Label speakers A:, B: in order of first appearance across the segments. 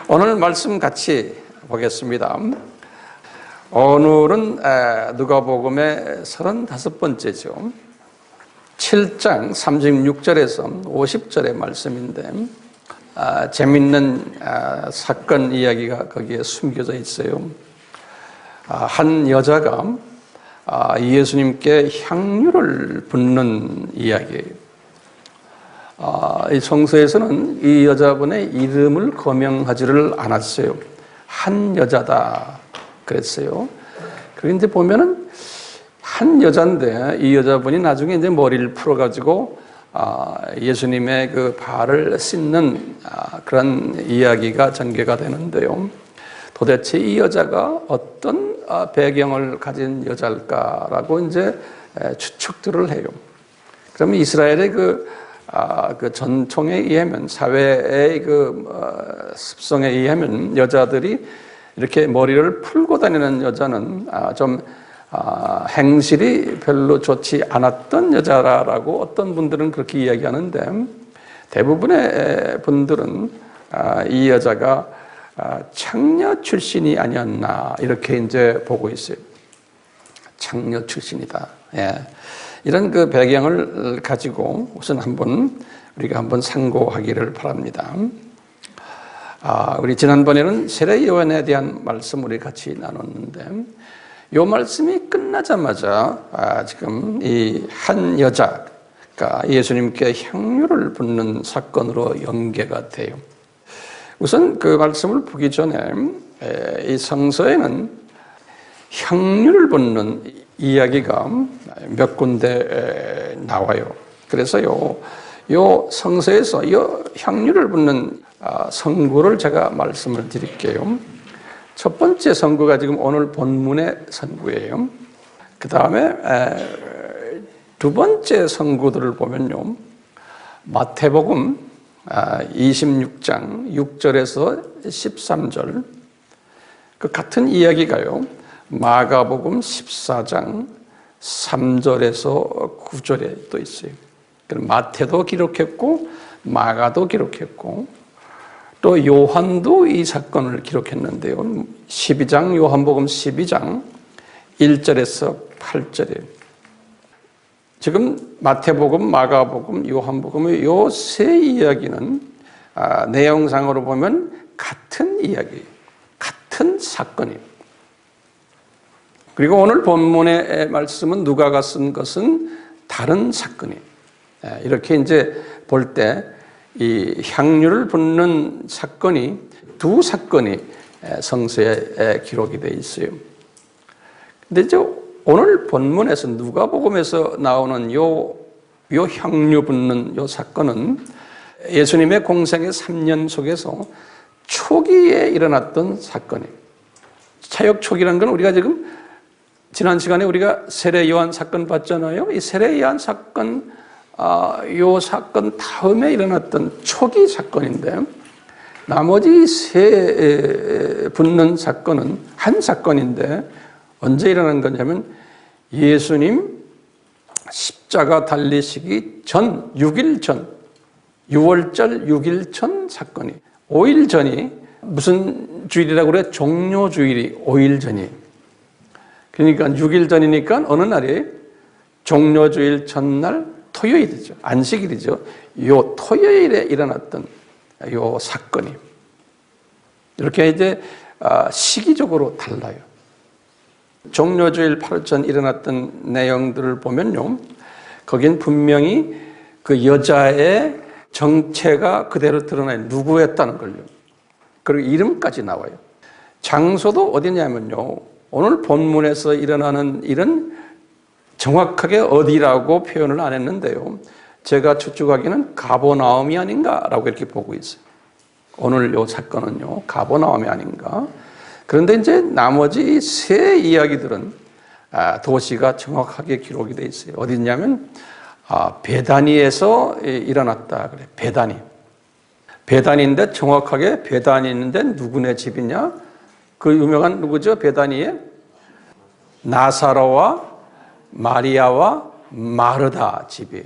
A: 오늘 말씀 같이 보겠습니다. 오늘은 누가복음의 35번째죠. 7장 36절에서 50절의 말씀인데 재밌는 사건 이야기가 거기에 숨겨져 있어요. 한 여자가 예수님께 향유를 붓는 이야기예요. 이 성서에서는 이 여자분의 이름을 거명하지를 않았어요. 한 여자다 그랬어요. 그런데 보면은 한 여자인데 이 여자분이 나중에 이제 머리를 풀어가지고 예수님의 그 발을 씻는 그런 이야기가 전개가 되는데요. 도대체 이 여자가 어떤 배경을 가진 여자일까라고 이제 추측들을 해요. 그러면 이스라엘의 그 전통에 의하면, 사회의 습성에 의하면 여자들이 이렇게 머리를 풀고 다니는 여자는 좀 행실이 별로 좋지 않았던 여자라고 어떤 분들은 그렇게 이야기하는데, 대부분의 분들은 이 여자가 창녀 출신이 아니었나 이렇게 이제 보고 있어요. 창녀 출신이다. 예. 이런 그 배경을 가지고 우선 우리가 한번 상고하기를 바랍니다. 우리 지난번에는 세례 요한에 대한 말씀 우리 같이 나눴는데, 이 말씀이 끝나자마자 지금 이 한 여자가 예수님께 향유를 붓는 사건으로 연계가 돼요. 우선 그 말씀을 보기 전에 이 성서에는 향유를 붓는 이야기가 몇 군데 나와요. 그래서 요 성서에서 이 향유를 붓는 선구를 제가 말씀을 드릴게요. 첫 번째 선구가 지금 오늘 본문의 선구예요. 그 다음에 두 번째 선구들을 보면요, 마태복음 26장 6절에서 13절, 그 같은 이야기가요, 마가복음 14장 3절에서 9절에 또 있어요. 마태도 기록했고 마가도 기록했고 또 요한도 이 사건을 기록했는데요. 12장 요한복음 12장 1절에서 8절에 지금 마태복음, 마가복음, 요한복음의 요 세 이야기는 내용상으로 보면 같은 이야기예요. 같은 사건이에요. 그리고 오늘 본문의 말씀은 누가가 쓴 것은 다른 사건이에요. 이렇게 이제 볼 때 이 향유를 붓는 사건이 두 사건이 성서에 기록이 되어 있어요. 근데 이제 오늘 본문에서 누가복음에서 나오는 요 향유 붓는 요 사건은 예수님의 공생의 3년 속에서 초기에 일어났던 사건이에요. 사역 초기라는 건 우리가 지금 지난 시간에 우리가 세례 요한 사건 봤잖아요. 이 세례 요한 사건, 요 사건 다음에 일어났던 초기 사건인데, 나머지 세 붙는 사건은 한 사건인데 언제 일어난 거냐면 예수님 십자가 달리시기 전 6일 전, 6월절 6일 전 사건이, 5일 전이 무슨 주일이라고 그래? 종료주일이 5일 전이에요. 그러니까 6일 전이니까 어느 날이 종료주일 전날 토요일이죠. 안식일이죠. 요 토요일에 일어났던 요 사건이 이렇게 이제 시기적으로 달라요. 종료주일 8일 전 일어났던 내용들을 보면요, 거긴 분명히 그 여자의 정체가 그대로 드러나요. 누구였다는 걸요. 그리고 이름까지 나와요. 장소도 어디냐면요, 오늘 본문에서 일어나는 일은 정확하게 어디라고 표현을 안 했는데요, 제가 추측하기는 가버나움이 아닌가라고 이렇게 보고 있어요. 오늘 이 사건은요, 가버나움이 아닌가. 그런데 이제 나머지 세 이야기들은 도시가 정확하게 기록이 되어 있어요. 어디 있냐면 베다니에서 일어났다 그래. 베다니인데 정확하게 베다니 있는데 누구네 집이냐? 그 유명한 누구죠? 베다니에 나사로와 마리아와 마르다 집이.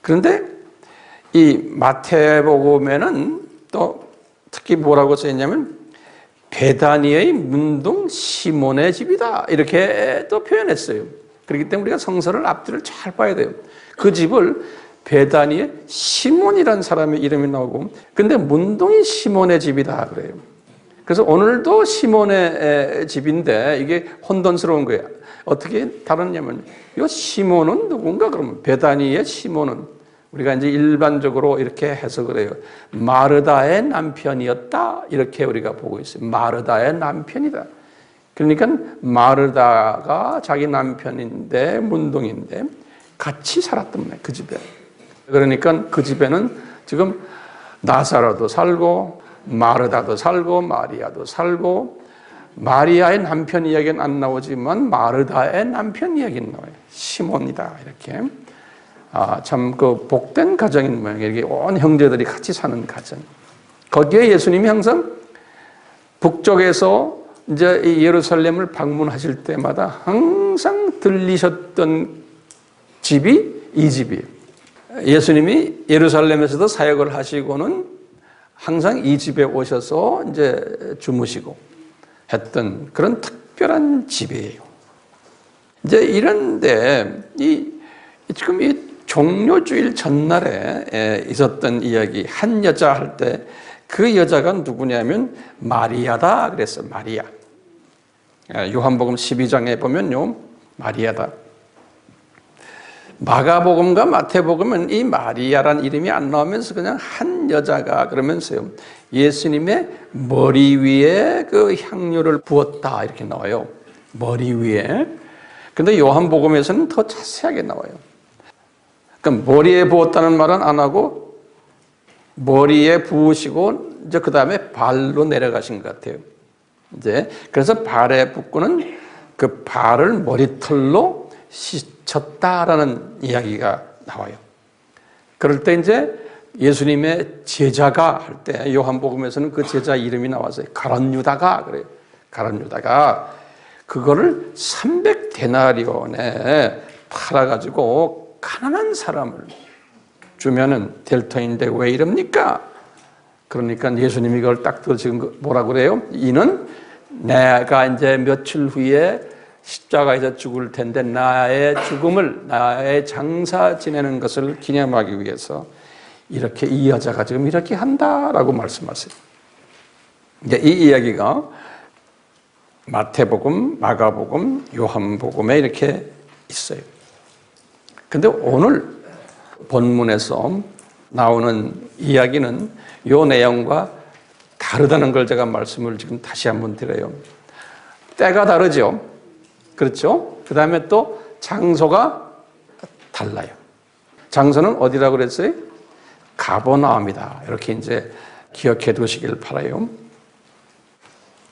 A: 그런데 이 마태복음에는 또 특히 뭐라고 써있냐면 베다니의 문둥 시몬의 집이다 이렇게 또 표현했어요. 그렇기 때문에 우리가 성서를 앞뒤를 잘 봐야 돼요. 그 집을 베다니의 시몬이라는 사람의 이름이 나오고 근데 문둥이 시몬의 집이다 그래요. 그래서 오늘도 시몬의 집인데 이게 혼돈스러운 거예요. 어떻게 다뤘냐면 이 시몬은 누군가 그러면 베다니의 시몬은 우리가 이제 일반적으로 이렇게 해석을 해요. 마르다의 남편이었다 이렇게 우리가 보고 있어요. 마르다의 남편이다. 그러니까 마르다가 자기 남편인데 문둥인데 같이 살았단 말이에요. 그 집에. 그러니까 그 집에는 지금 나사로도 살고 마르다도 살고 마리아도 살고 마리아의 남편 이야기는 안 나오지만 마르다의 남편 이야기는 나와요. 시몬이다 이렇게. 참 그 복된 가정인 모양이에요. 이렇게 온 형제들이 같이 사는 가정. 거기에 예수님이 항상 북쪽에서 이제 예루살렘을 방문하실 때마다 항상 들리셨던 집이 이 집이에요. 예수님이 예루살렘에서도 사역을 하시고는 항상 이 집에 오셔서 이제 주무시고 했던 그런 특별한 집이에요. 이제 이런데 지금 이 종료주일 전날에 있었던 이야기, 한 여자 할 때 그 여자가 누구냐면 마리아다 그랬어요. 마리아. 요한복음 12장에 보면요. 마리아다. 마가복음과 마태복음은 이 마리아란 이름이 안 나오면서 그냥 한 여자가 그러면서요. 예수님의 머리 위에 그 향료를 부었다 이렇게 나와요. 머리 위에. 근데 요한복음에서는 더 자세하게 나와요. 그러니까 머리에 부었다는 말은 안 하고 머리에 부으시고 이제 그 다음에 발로 내려가신 것 같아요. 이제 그래서 발에 붓고는 그 발을 머리털로 씻었다라는 이야기가 나와요. 그럴 때 이제 예수님의 제자가 할 때 요한복음에서는 그 제자 이름이 나와서 가룟유다가 그래요. 가룟유다가 그거를 300데나리온에 팔아가지고 가난한 사람을 주면은 될 터인데 왜 이럽니까? 그러니까 예수님이 이걸 딱 들어 지금 뭐라고 그래요? 이는 내가 이제 며칠 후에 십자가에서 죽을 텐데 나의 죽음을, 나의 장사 지내는 것을 기념하기 위해서 이렇게 이 여자가 지금 이렇게 한다라고 말씀하세요. 이제 이 이야기가 마태복음, 마가복음, 요한복음에 이렇게 있어요. 근데 오늘 본문에서 나오는 이야기는 이 내용과 다르다는 걸 제가 말씀을 지금 다시 한번 드려요. 때가 다르죠. 그렇죠? 그 다음에 또 장소가 달라요. 장소는 어디라고 그랬어요? 가버나움이다. 이렇게 이제 기억해 두시길 바라요.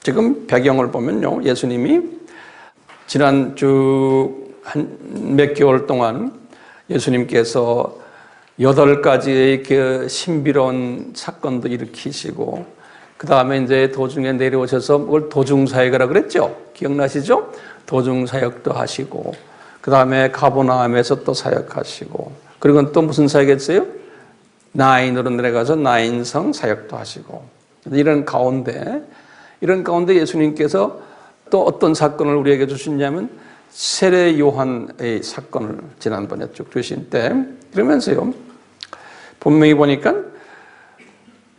A: 지금 배경을 보면요. 예수님이 지난 주 한 몇 개월 동안 예수님께서 8가지의 그 신비로운 사건도 일으키시고 그 다음에 이제 도중에 내려오셔서 그걸 도중사역이라고 그랬죠? 기억나시죠? 도중사역도 하시고 그 다음에 가버나움에서 또 사역하시고 그리고 또 무슨 사역했어요? 나인으로 내려가서 나인성 사역도 하시고 이런 가운데 예수님께서 또 어떤 사건을 우리에게 주시냐면 세례 요한의 사건을 지난번에 쭉 주신 때 그러면서요 분명히 보니까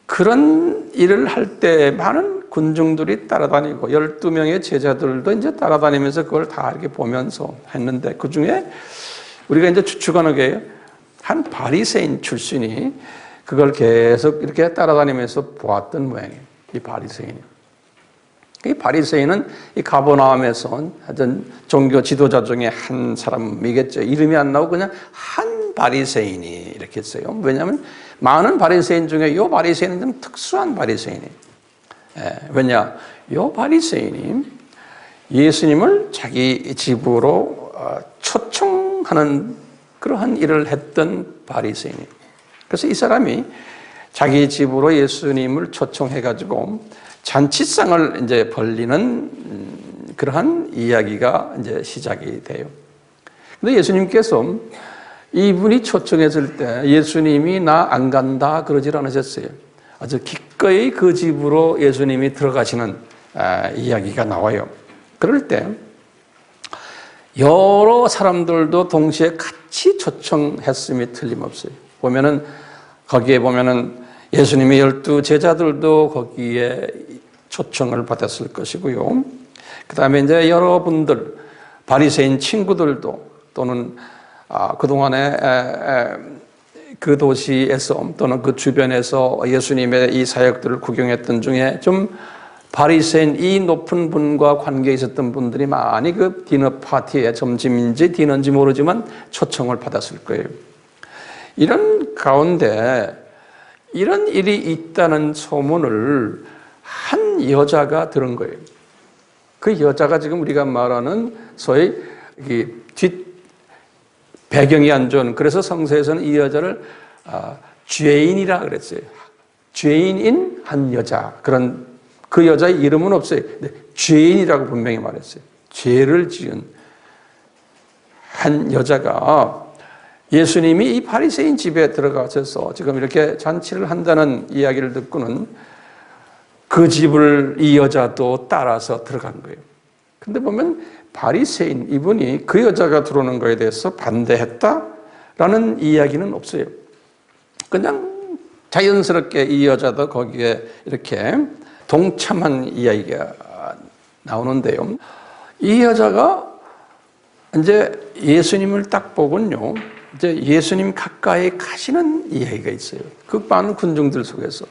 A: 그런 일을 할 때 많은 군중들이 따라다니고 12명의 제자들도 이제 따라다니면서 그걸 다 이렇게 보면서 했는데 그 중에 우리가 이제 추측하는 게 한 바리새인 출신이 그걸 계속 이렇게 따라다니면서 보았던 모양이에요. 이 바리새인이. 이 바리새인은 이 가버나움에서 하여튼 종교 지도자 중에 한 사람이겠죠. 이름이 안 나오고 그냥 한 바리새인이 이렇게 했어요. 왜냐하면 많은 바리새인 중에 이 바리새인은 좀 특수한 바리새인이에요. 왜냐? 이 바리새인이 예수님을 자기 집으로 초청하는 그러한 일을 했던 바리새인이에요. 그래서 이 사람이 자기 집으로 예수님을 초청해가지고 잔치상을 이제 벌리는 그러한 이야기가 이제 시작이 돼요. 근데 예수님께서 이분이 초청했을 때 예수님이 나 안 간다 그러질 않으셨어요. 아주 기꺼이 그 집으로 예수님이 들어가시는 이야기가 나와요. 그럴 때 여러 사람들도 동시에 같이 초청했음이 틀림없어요. 거기에 보면은 예수님의 12 제자들도 거기에 초청을 받았을 것이고요. 그 다음에 이제 여러분들, 바리새인 친구들도 또는 그동안에 그 도시에서 또는 그 주변에서 예수님의 이 사역들을 구경했던 중에 좀 바리새인 이 높은 분과 관계에 있었던 분들이 많이 그 디너 파티에 점심인지 디너인지 모르지만 초청을 받았을 거예요. 이런 가운데 이런 일이 있다는 소문을 한 여자가 들은 거예요. 그 여자가 지금 우리가 말하는 소위 뒷 배경이 안 좋은, 그래서 성서에서는 이 여자를 죄인이라 그랬어요. 죄인인 한 여자, 그 여자의 이름은 없어요. 근데 죄인이라고 분명히 말했어요. 죄를 지은 한 여자가 예수님이 이 바리새인 집에 들어가셔서 지금 이렇게 잔치를 한다는 이야기를 듣고는 그 집을 이 여자도 따라서 들어간 거예요. 근데 보면 바리새인 이분이 그 여자가 들어오는 거에 대해서 반대했다라는 이야기는 없어요. 그냥 자연스럽게 이 여자도 거기에 이렇게 동참한 이야기가 나오는데요. 이 여자가 이제 예수님을 딱 보곤요, 이제 예수님 가까이 가시는 이야기가 있어요. 그 많은 군중들 속에서.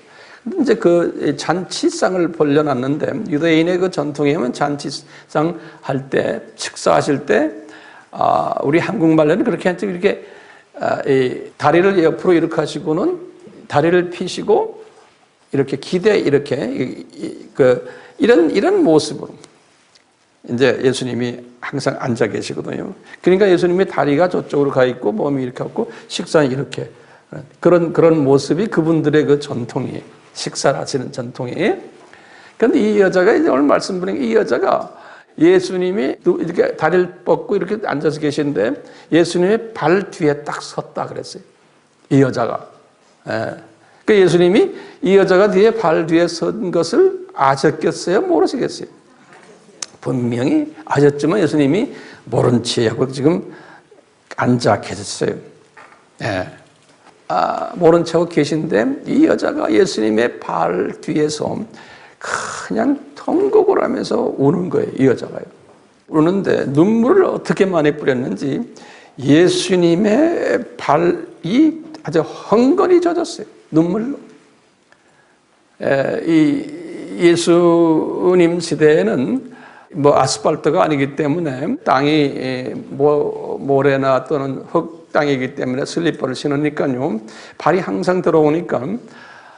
A: 이제 그 잔치상을 벌려놨는데, 유대인의 그 전통에 하면 잔치상 할 때, 식사하실 때, 우리 한국말로는 그렇게 하죠. 이렇게, 다리를 옆으로 이렇게 하시고는 다리를 펴시고, 이렇게 이런 모습으로 이제 예수님이 항상 앉아 계시거든요. 그러니까 예수님의 다리가 저쪽으로 가 있고 몸이 이렇게 하고 식사는 이렇게 그런 모습이 그분들의 그 전통이에요. 식사를 하시는 전통이에요. 그런데 이 여자가 이제 오늘 말씀드린 이 여자가 예수님이 이렇게 다리를 뻗고 이렇게 앉아서 계시는데 예수님의 발 뒤에 딱 섰다 그랬어요. 이 여자가. 그 예수님이 이 여자가 발 뒤에 선 것을 아셨겠어요? 모르시겠어요? 분명히 아셨지만 예수님이 모른 채 하고 지금 앉아 계셨어요. 모른 척 계신데 이 여자가 예수님의 발 뒤에서 그냥 통곡을 하면서 우는 거예요. 이 여자가요. 우는데 눈물을 어떻게 많이 뿌렸는지 예수님의 발이 아주 헝건히 젖었어요. 눈물로. 이 예수님 시대에는 아스팔트가 아니기 때문에 땅이 모래나 또는 흙 땅이기 때문에 슬리퍼를 신으니까요. 발이 항상 들어오니까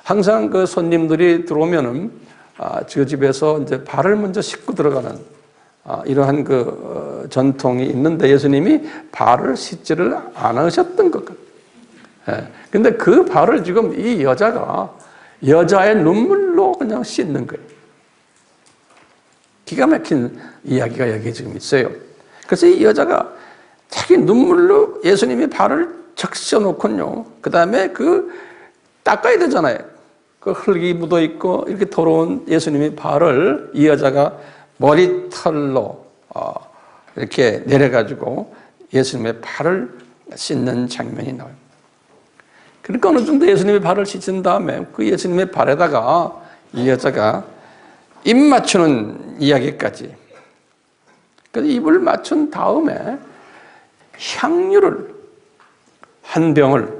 A: 항상 그 손님들이 들어오면은 저 집에서 이제 발을 먼저 씻고 들어가는 이러한 그 전통이 있는데 예수님이 발을 씻지를 않으셨던 것 같아요. 근데 그 발을 지금 이 여자가 여자의 눈물로 그냥 씻는 거예요. 기가 막힌 이야기가 여기 지금 있어요. 그래서 이 여자가 자기 눈물로 예수님의 발을 적셔놓고요. 그 다음에 닦아야 되잖아요. 그 흙이 묻어 있고 이렇게 더러운 예수님의 발을 이 여자가 머리털로 이렇게 내려가지고 예수님의 발을 씻는 장면이 나와요. 그러니까 어느 정도 예수님의 발을 씻은 다음에 그 예수님의 발에다가 이 여자가 입 맞추는 이야기까지. 그래서 입을 맞춘 다음에 향유를 한 병을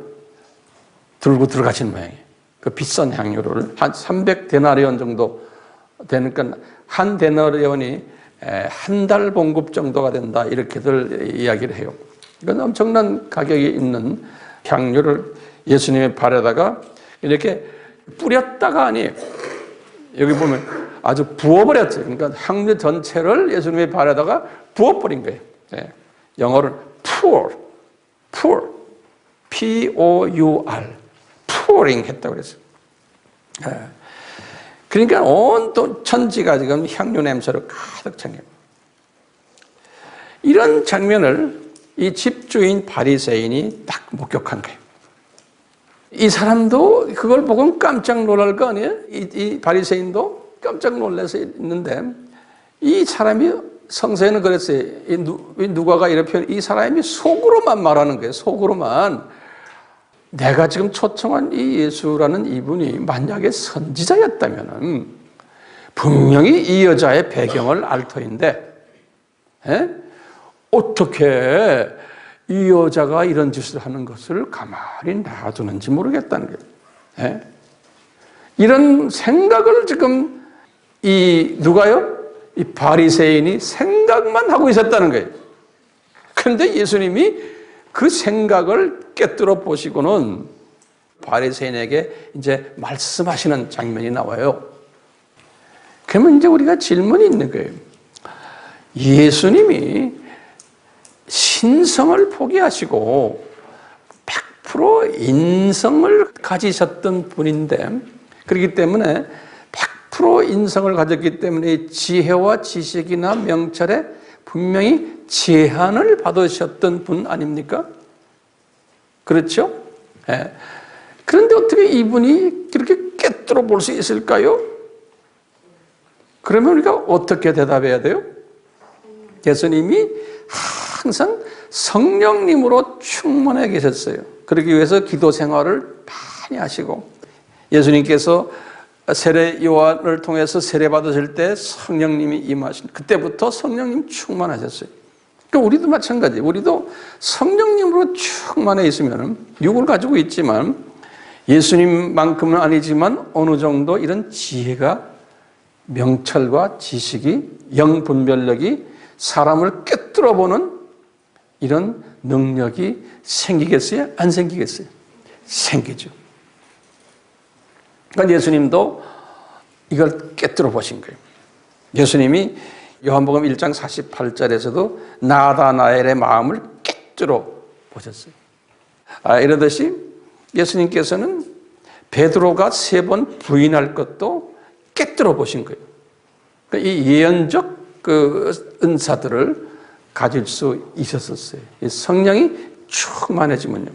A: 들고 들어가신 모양이에요. 그 비싼 향유를 한 300데나리온 정도 되니까 한 데나리온이 한 달 봉급 정도가 된다 이렇게들 이야기를 해요. 이건 엄청난 가격이 있는 향유를 예수님의 발에다가 이렇게 뿌렸다가 아니에요. 여기 보면 아주 부어버렸어요. 그러니까 향유 전체를 예수님의 발에다가 부어버린 거예요. 영어를 pour, P-O-U-R, pouring 했다고 그랬어요. 그러니까 온 천지가 지금 향유 냄새로 가득 찬 거예요. 이런 장면을 이 집주인 바리새인이 딱 목격한 거예요. 이 사람도 그걸 보고 깜짝 놀랄 거 아니에요? 이 바리새인도 깜짝 놀라서 있는데 이 사람이 성서에는 그랬어요. 누가가 이렇게 표현, 이 사람이 속으로만 말하는 거예요. 속으로만. 내가 지금 초청한 이 예수라는 이분이 만약에 선지자였다면 분명히 이 여자의 배경을 알 터인데 어떻게 이 여자가 이런 짓을 하는 것을 가만히 놔두는지 모르겠다는 거예요. 이런 생각을 지금 누가요? 이 바리새인이 생각만 하고 있었다는 거예요. 그런데 예수님이 그 생각을 꿰뚫어 보시고는 바리새인에게 이제 말씀하시는 장면이 나와요. 그러면 이제 우리가 질문이 있는 거예요. 예수님이 신성을 포기하시고 100% 인성을 가지셨던 분인데, 그렇기 때문에 100% 인성을 가졌기 때문에 지혜와 지식이나 명철에 분명히 제한을 받으셨던 분 아닙니까? 그렇죠? 네. 그런데 어떻게 이분이 그렇게 꿰뚫어 볼 수 있을까요? 그러면 우리가 어떻게 대답해야 돼요? 예수님이 항상 성령님으로 충만해 계셨어요. 그러기 위해서 기도 생활을 많이 하시고, 예수님께서 세례 요한을 통해서 세례 받으실 때 성령님이 임하신 그때부터 성령님 충만하셨어요. 그러니까 우리도 마찬가지. 우리도 성령님으로 충만해 있으면 육을 가지고 있지만 예수님만큼은 아니지만 어느 정도 이런 지혜가, 명철과 지식이, 영분별력이 사람을 꿰뚫어 보는 이런 능력이 생기겠어요? 안 생기겠어요? 생기죠. 그러니까 예수님도 이걸 꿰뚫어 보신 거예요. 예수님이 요한복음 1장 48절에서도 나다나엘의 마음을 꿰뚫어 보셨어요. 이러듯이 예수님께서는 베드로가 3번 부인할 것도 꿰뚫어 보신 거예요. 그러니까 이 예언적 그 은사들을 가질 수 있었어요. 성령이 충만해지면요.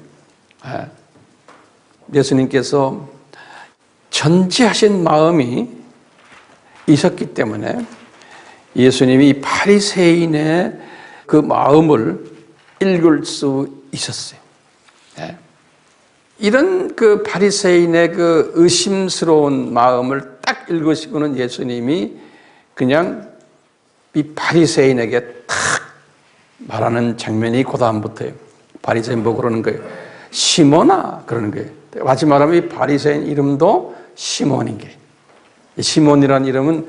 A: 예수님께서 전지하신 마음이 있었기 때문에 예수님이 이 바리새인의 그 마음을 읽을 수 있었어요. 이런 그 바리새인의 그 의심스러운 마음을 딱 읽으시고는 예수님이 그냥 이 바리새인에게 탁 말하는 장면이 그 다음부터예요. 바리새인 보고 그러는 거예요. 시몬아, 그러는 거예요. 마지막으로 이 바리새인 이름도 시몬인 게. 시몬이라는 이름은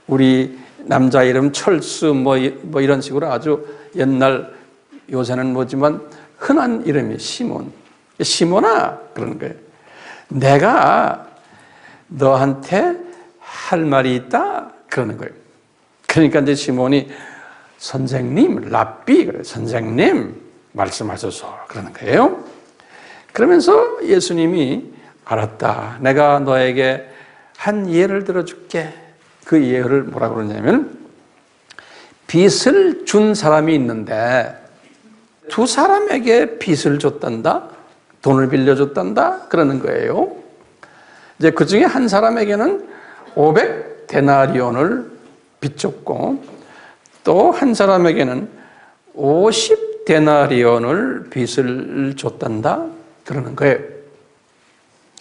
A: 우리 남자 이름 철수 뭐 이런 식으로 아주 옛날, 요새는 뭐지만 흔한 이름이 시몬. 시몬아, 그러는 거예요. 내가 너한테 할 말이 있다, 그러는 거예요. 그러니까 이제 시몬이 선생님, 랍비, 그래, 선생님 말씀하소서, 그러는 거예요. 그러면서 예수님이 알았다, 내가 너에게 한 예를 들어줄게. 그 예를 뭐라고 그러냐면, 빚을 준 사람이 있는데 두 사람에게 빚을 줬단다, 돈을 빌려줬단다, 그러는 거예요. 이제 그 중에 한 사람에게는 500데나리온을 빚 줬고, 또 한 사람에게는 50데나리온을 빚을 줬단다, 그러는 거예요.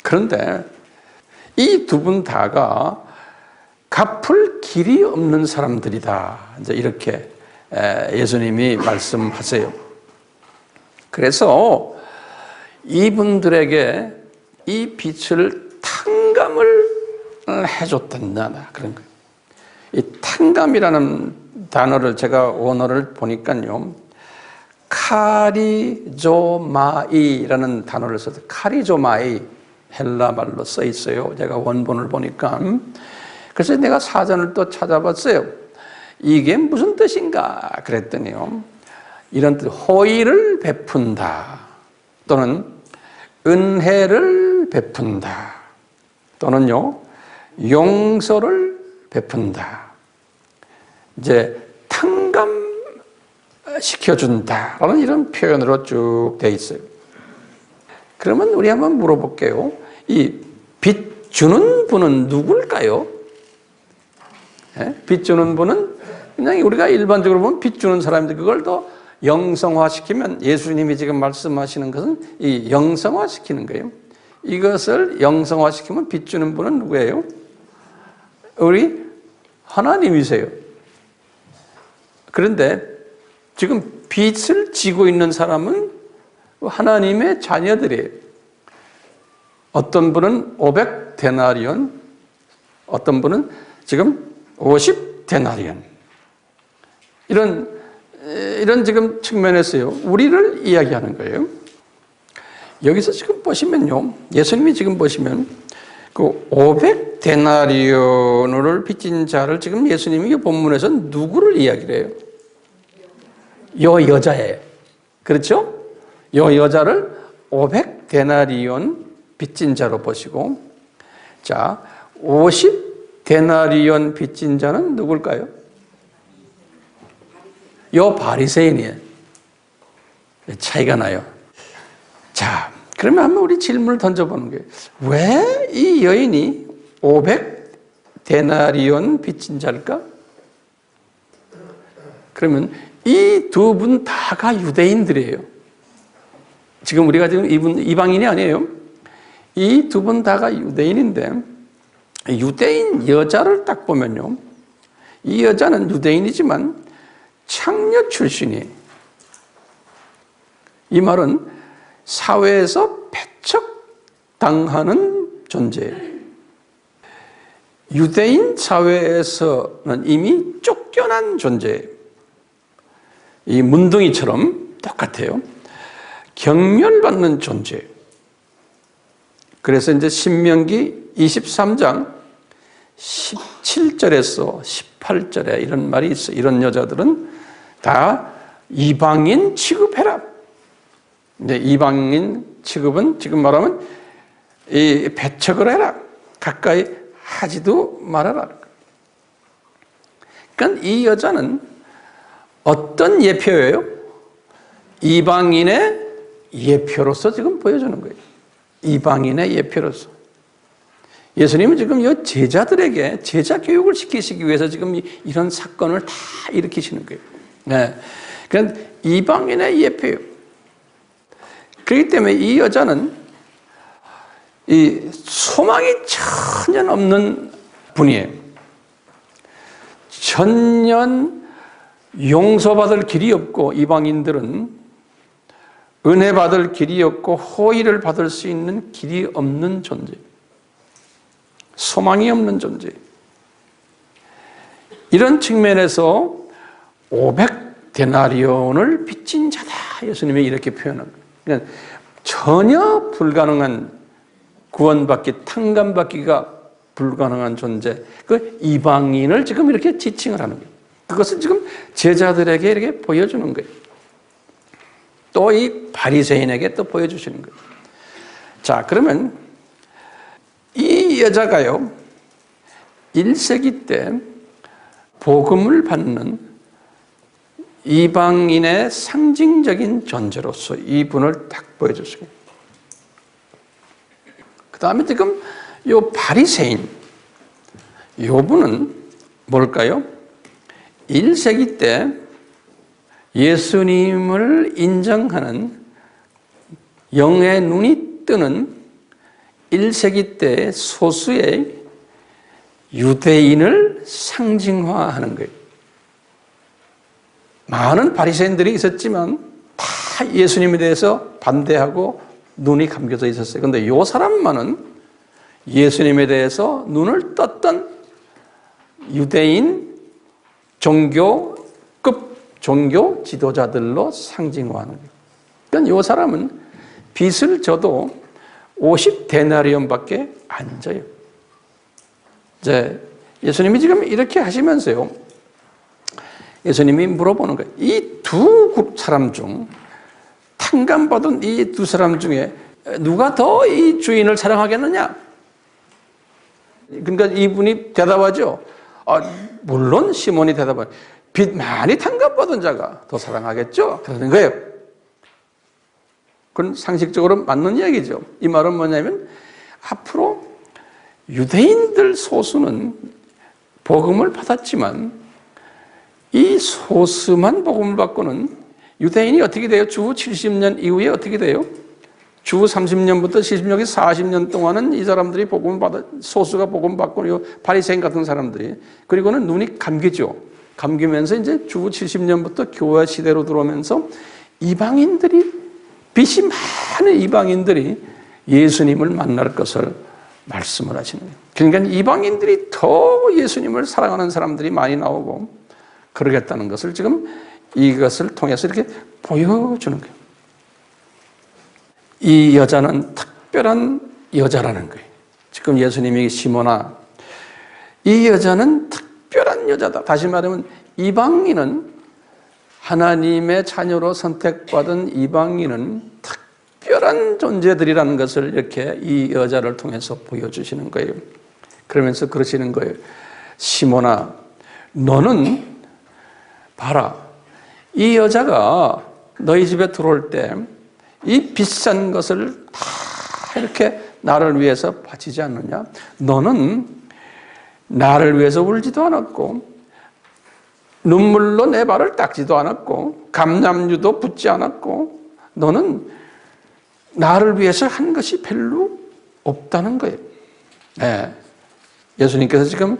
A: 그런데 이 두 분 다가 갚을 길이 없는 사람들이다, 이제 이렇게 예수님이 말씀하세요. 그래서 이분들에게 이 빚을 탕감을 해줬단다, 그런 거예요. 이 탕감이라는 단어를 제가 원어를 보니까요, 카리조마이라는 단어를 써서 카리조마이, 헬라 말로 써 있어요. 제가 원본을 보니까. 그래서 내가 사전을 또 찾아봤어요. 이게 무슨 뜻인가 그랬더니요, 이런 뜻, 호의를 베푼다, 또는 은혜를 베푼다, 또는요 용서를 베푼다, 이제 탕감시켜준다라는 이런 표현으로 쭉 돼 있어요. 그러면 우리 한번 물어볼게요. 이 빚 주는 분은 누굴까요? 예? 빚 주는 분은 그냥 우리가 일반적으로 보면 빚 주는 사람인데 그걸 더 영성화시키면 예수님이 지금 말씀하시는 것은 이 영성화시키는 거예요. 이것을 영성화시키면 빚 주는 분은 누구예요? 우리 하나님이세요. 그런데 지금 빚을 지고 있는 사람은 하나님의 자녀들이에요. 어떤 분은 500데나리온, 어떤 분은 지금 50데나리온. 이런 지금 측면에서요, 우리를 이야기하는 거예요. 여기서 지금 보시면요, 예수님이 지금 보시면 그 500데나리온을 빚진 자를 지금 예수님이 본문에서 누구를 이야기를 해요? 요 여자예요. 그렇죠? 요 여자를 500데나리온 빚진 자로 보시고, 자, 50데나리온 빚진 자는 누굴까요? 요 바리새인이에요. 차이가 나요. 자, 그러면 한번 우리 질문을 던져보는 거예요. 왜 이 여인이 500데나리온 빚진 자일까? 그러면 이 두 분 다가 유대인들이에요. 지금 우리가 지금 이방인이 아니에요. 이 두 분 다가 유대인인데, 유대인 여자를 딱 보면요, 이 여자는 유대인이지만 창녀 출신이에요. 이 말은 사회에서 배척당하는 존재예요. 유대인 사회에서는 이미 쫓겨난 존재예요. 이 문둥이처럼 똑같아요. 경멸받는 존재예요. 그래서 이제 신명기 23장 17절에서 18절에 이런 말이 있어요. 이런 여자들은 다 이방인 취급해라. 이제 이방인 취급은 지금 말하면 이 배척을 해라. 가까이 하지도 말아라. 그러니까 이 여자는 어떤 예표예요? 이방인의 예표로서 지금 보여주는 거예요. 이방인의 예표로서. 예수님은 지금 이 제자들에게 제자 교육을 시키시기 위해서 지금 이런 사건을 다 일으키시는 거예요. 네. 그러니까 이방인의 예표예요. 그렇기 때문에 이 여자는 이 소망이 전혀 없는 분이에요. 전혀 용서받을 길이 없고, 이방인들은 은혜 받을 길이 없고 호의를 받을 수 있는 길이 없는 존재, 소망이 없는 존재. 이런 측면에서 500데나리온을 빚진 자다, 예수님이 이렇게 표현한 거예요. 그러니까 전혀 불가능한, 구원받기, 탕감받기가 불가능한 존재, 그 이방인을 지금 이렇게 지칭을 하는 거예요. 그것을 지금 제자들에게 이렇게 보여주는 거예요. 또 이 바리새인에게 또 보여주시는 거예요. 자, 그러면 이 여자가요, 1세기 때 복음을 받는 이방인의 상징적인 존재로서 이분을 딱 보여줬어요. 그 다음에 지금 이 바리새인, 이분은 뭘까요? 1세기 때 예수님을 인정하는 영의 눈이 뜨는 1세기 때 소수의 유대인을 상징화하는 거예요. 많은 바리새인들이 있었지만 다 예수님에 대해서 반대하고 눈이 감겨져 있었어요. 그런데 이 사람만은 예수님에 대해서 눈을 떴던 유대인 종교급 종교 지도자들로 상징화하는 거예요. 그러니까 이 사람은 빚을 져도 50데나리온밖에 안 져요. 이제 예수님이 지금 이렇게 하시면서요, 예수님이 물어보는 거예요. 이 두 사람 중, 탕감받은 이 두 사람 중에 누가 더 이 주인을 사랑하겠느냐? 그러니까 이분이 대답하죠. 물론 시몬이 대답하죠. 빚 많이 탕감받은 자가 더 사랑하겠죠? 그러는 거예요. 그건 상식적으로 맞는 이야기죠. 이 말은 뭐냐면 앞으로 유대인들 소수는 복음을 받았지만 이 소수만 복음을 받고는 유대인이 어떻게 돼요? 주 70년 이후에 어떻게 돼요? 주 30년부터 70년에서 40년 동안은 이 사람들이 복음을 받아, 소수가 복음을 받고 바리새인 같은 사람들이, 그리고는 눈이 감기죠. 감기면서 이제 주 70년부터 교회 시대로 들어오면서 이방인들이, 빛이 많은 이방인들이 예수님을 만날 것을 말씀을 하시는 거예요. 그러니까 이방인들이 더 예수님을 사랑하는 사람들이 많이 나오고 그러겠다는 것을 지금 이것을 통해서 이렇게 보여주는 거예요. 이 여자는 특별한 여자라는 거예요. 지금 예수님이 시몬아, 이 여자는 특별한 여자다. 다시 말하면 이방인은, 하나님의 자녀로 선택받은 이방인은 특별한 존재들이라는 것을 이렇게 이 여자를 통해서 보여주시는 거예요. 그러면서 그러시는 거예요. 시몬아, 너는 봐라. 이 여자가 너희 집에 들어올 때 이 비싼 것을 다 이렇게 나를 위해서 바치지 않느냐? 너는 나를 위해서 울지도 않았고 눈물로 내 발을 닦지도 않았고 감람유도 붓지 않았고 너는 나를 위해서 한 것이 별로 없다는 거예요. 네. 예수님께서 지금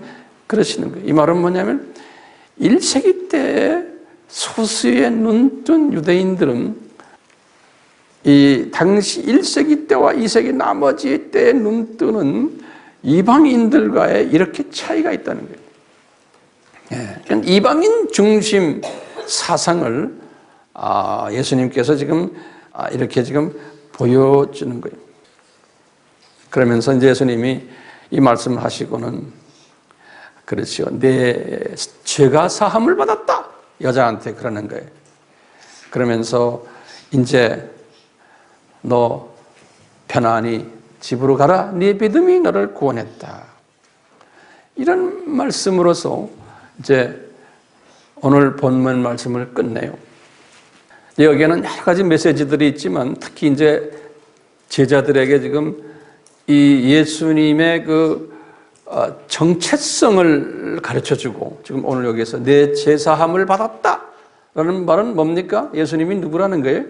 A: 그러시는 거예요. 이 말은 뭐냐면 1세기 때에 소수의 눈뜬 유대인들은 이 당시 1세기 때와 2세기 나머지 때에 눈뜨는 이방인들과의 이렇게 차이가 있다는 거예요. 예, 이방인 중심 사상을 예수님께서 지금 이렇게 지금 보여주는 거예요. 그러면서 이제 예수님이 이 말씀을 하시고는 그렇죠. 내 죄가 사함을 받았다. 여자한테 그러는 거예요. 그러면서 이제 너 편안히 집으로 가라. 네 믿음이 너를 구원했다. 이런 말씀으로서 이제 오늘 본문 말씀을 끝내요. 여기에는 여러 가지 메시지들이 있지만 특히 이제 제자들에게 지금 이 예수님의 그 정체성을 가르쳐주고, 지금 오늘 여기에서 내 죄사함을 받았다라는 말은 뭡니까? 예수님이 누구라는 거예요?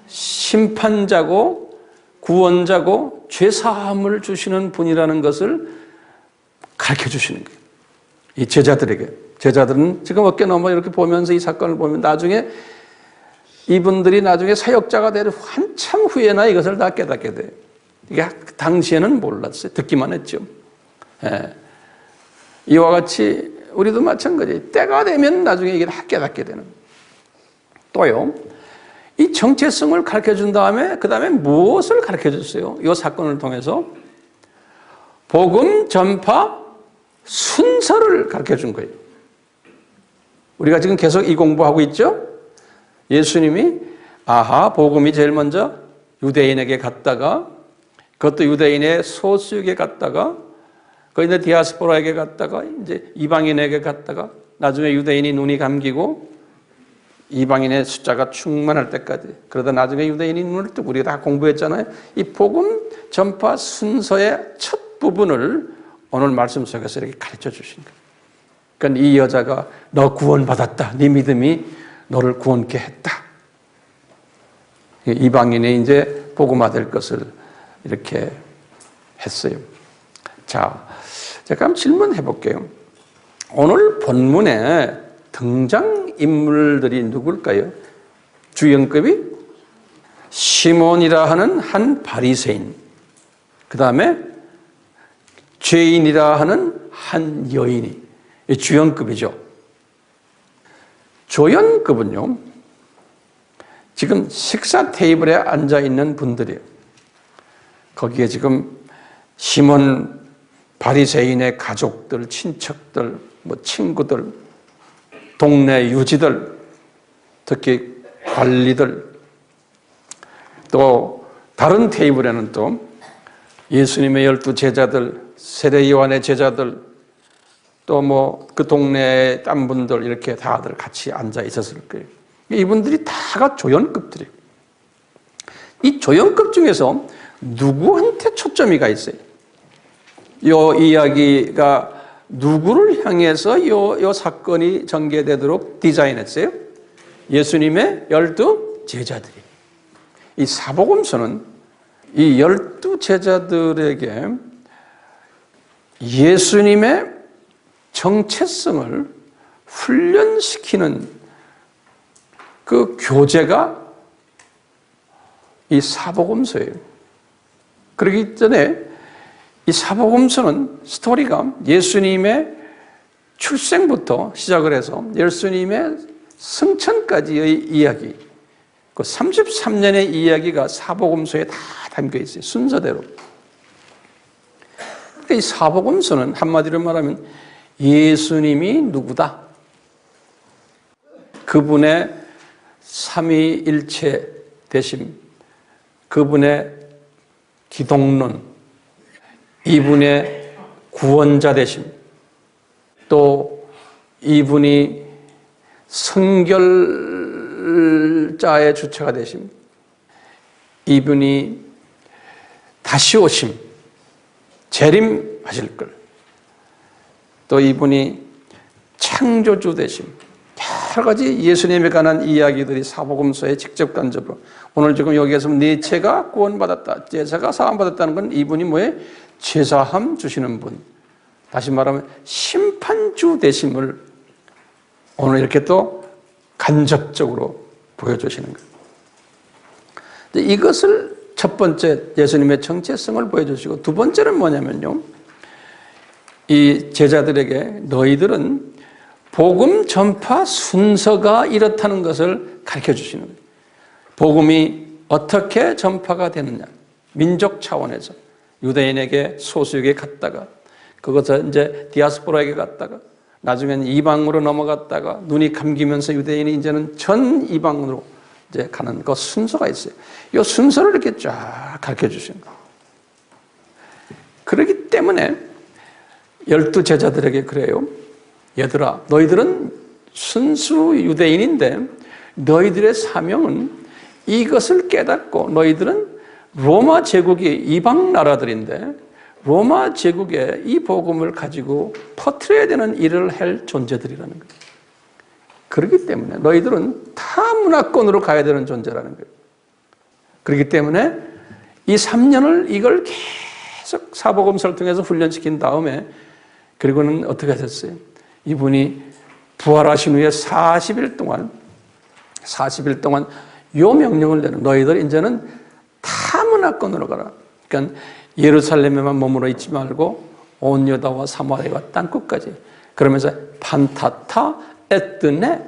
A: 심판자고 구원자고 죄사함을 주시는 분이라는 것을 가르쳐 주시는 거예요. 이 제자들에게. 제자들은 지금 어깨 넘어 이렇게 보면서 이 사건을 보면 나중에 이분들이 나중에 사역자가 되는 한참 후에나 이것을 다 깨닫게 돼요. 이게 당시에는 몰랐어요. 듣기만 했죠. 예. 이와 같이 우리도 마찬가지. 때가 되면 나중에 이게 다 깨닫게 되는. 또요. 이 정체성을 가르쳐준 다음에 그 다음에 무엇을 가르쳐줬어요? 이 사건을 통해서 복음 전파 순서를 가르쳐준 거예요. 우리가 지금 계속 이 공부하고 있죠? 예수님이 복음이 제일 먼저 유대인에게 갔다가 그것도 유대인의 소수에게 갔다가 거기는 디아스포라에게 갔다가 이제 이방인에게 갔다가 나중에 유대인이 눈이 감기고 이방인의 숫자가 충만할 때까지, 그러다 나중에 유대인이 눈을 뜨고 우리가 다 공부했잖아요. 이 복음 전파 순서의 첫 부분을 오늘 말씀 속에서 이렇게 가르쳐 주신 거예요. 그러니까 이 여자가 너 구원받았다. 네 믿음이 너를 구원케 했다. 이방인이 이제 복음화될 것을 이렇게 했어요. 자, 제가 한번 질문해 볼게요. 오늘 본문에 등장인물들이 누굴까요? 주연급이 시몬이라 하는 한 바리새인, 그 다음에 죄인이라 하는 한 여인이 주연급이죠. 조연급은요, 지금 식사 테이블에 앉아있는 분들이에요. 거기에 지금 시몬 바리새인의 가족들, 친척들, 친구들, 동네 유지들, 특히 관리들, 또 다른 테이블에는 또 예수님의 12 제자들, 세례 요한의 제자들, 또 그 동네의 딴 분들 이렇게 다들 같이 앉아 있었을 거예요. 이분들이 다가 조연급들이에요. 이 조연급 중에서 누구한테 초점이 가 있어요? 이 이야기가 누구를 향해서 이 사건이 전개되도록 디자인했어요? 예수님의 12 제자들이. 이 사복음서는 이 12 제자들에게 예수님의 정체성을 훈련시키는 그 교재가 이 사복음서예요. 그렇기 때문에 이 사복음서는 스토리가 예수님의 출생부터 시작을 해서 예수님의 승천까지의 이야기, 그 33년의 이야기가 사복음서에 다 담겨 있어요. 순서대로. 그러니까 이 사복음서는 한마디로 말하면 예수님이 누구다, 그분의 삼위일체 되심, 그분의 기독론, 이분의 구원자 되심, 또 이분이 성결자의 주체가 되심, 이분이 다시 오심, 재림하실 걸, 또 이분이 창조주 되심, 여러 가지 예수님에 관한 이야기들이 사복음서에 직접 간접으로. 오늘 지금 여기에서 네 죄가 구원받았다, 제사가 사함받았다는 건 이분이 뭐예요? 제사함 주시는 분, 다시 말하면 심판주 되심을 오늘 이렇게 또 간접적으로 보여주시는 거예요. 이것을 첫 번째 예수님의 정체성을 보여주시고, 두 번째는 뭐냐면요, 이 제자들에게 너희들은 복음 전파 순서가 이렇다는 것을 가르쳐 주시는 거예요. 복음이 어떻게 전파가 되느냐, 민족 차원에서 유대인에게, 소수에게 갔다가, 그것을 이제 디아스포라에게 갔다가, 나중에는 이방으로 넘어갔다가, 눈이 감기면서 유대인이 이제는 전 이방으로 이제 가는 그 순서가 있어요. 이 순서를 이렇게 쫙 가르쳐 주시는 거예요. 그렇기 때문에 12 제자들에게 그래요. 얘들아, 너희들은 순수 유대인인데 너희들의 사명은 이것을 깨닫고, 너희들은 로마 제국이 이방 나라들인데 로마 제국에 이 복음을 가지고 퍼뜨려야 되는 일을 할 존재들이라는 거예요. 그렇기 때문에 너희들은 타 문화권으로 가야 되는 존재라는 거예요. 그렇기 때문에 이 3년을 이걸 계속 사복음서를 통해서 훈련시킨 다음에, 그리고는 어떻게 하셨어요? 이분이 부활하신 후에 40일 동안 요 명령을 내는, 너희들 이제는 타 문화권으로 가라. 그러니까 예루살렘에만 머물러 있지 말고 온 유다와 사마리아와 땅끝까지, 그러면서 판타타 에뜨네,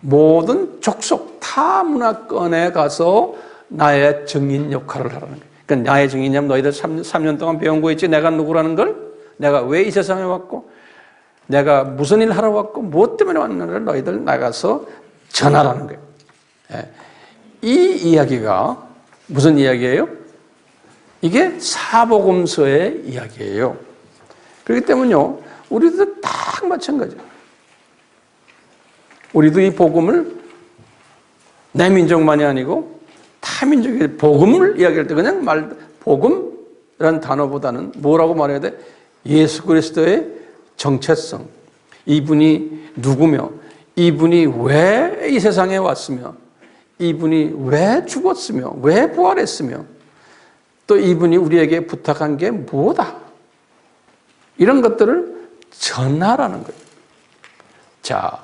A: 모든 족속 타 문화권에 가서 나의 증인 역할을 하라는 거예요. 그러니까 나의 증인이냐면 너희들 3년 동안 배운 거 있지, 내가 누구라는 걸, 내가 왜 이 세상에 왔고, 내가 무슨 일 하러 왔고, 무엇 때문에 왔는지를 너희들 나가서 전하라는 거예요. 이 이야기가 무슨 이야기예요? 이게 사복음서의 이야기예요. 그렇기 때문에요, 우리도 딱 마찬가지예요. 우리도 이 복음을 내 민족만이 아니고 타 민족의 복음을 이야기할 때 그냥 복음이라는 단어보다는 뭐라고 말해야 돼? 예수 그리스도의 정체성, 이분이 누구며, 이분이 왜 이 세상에 왔으며, 이분이 왜 죽었으며, 왜 부활했으며, 또 이분이 우리에게 부탁한 게 뭐다, 이런 것들을 전하라는 거예요. 자,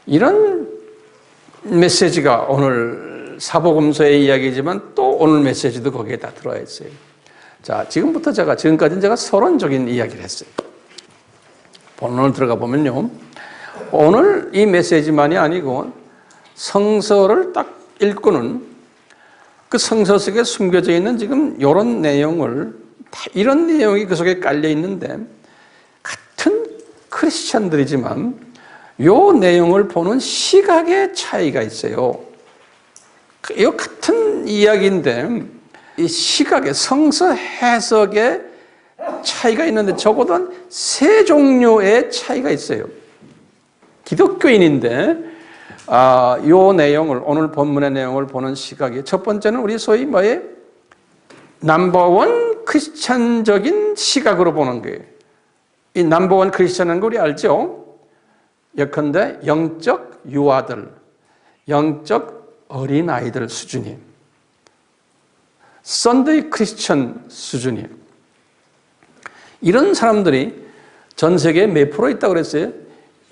A: 이런 메시지가 오늘 사복음서의 이야기지만 또 오늘 메시지도 거기에 다 들어와 있어요. 자, 지금까지는 제가 서론적인 이야기를 했어요. 본론을 들어가 보면요, 오늘 이 메시지만이 아니고 성서를 딱 읽고는 그 성서 속에 숨겨져 있는 지금 이런 내용을, 이런 내용이 그 속에 깔려 있는데, 같은 크리스찬들이지만 이 내용을 보는 시각의 차이가 있어요. 이 같은 이야기인데 이 시각의, 성서 해석의 차이가 있는데 적어도 한 3 종류의 차이가 있어요. 기독교인인데 요 내용을, 오늘 본문의 내용을 보는 시각이, 첫 번째는 우리 소위 뭐예요? 넘버원 크리스찬적인 시각으로 보는 거예요. 이 넘버원 크리스찬은 우리 알죠? 예컨대 영적 유아들, 영적 어린아이들 수준이에요. 썬데이 크리스천 수준이에요. 이런 사람들이 전 세계에 몇 프로 있다고 그랬어요?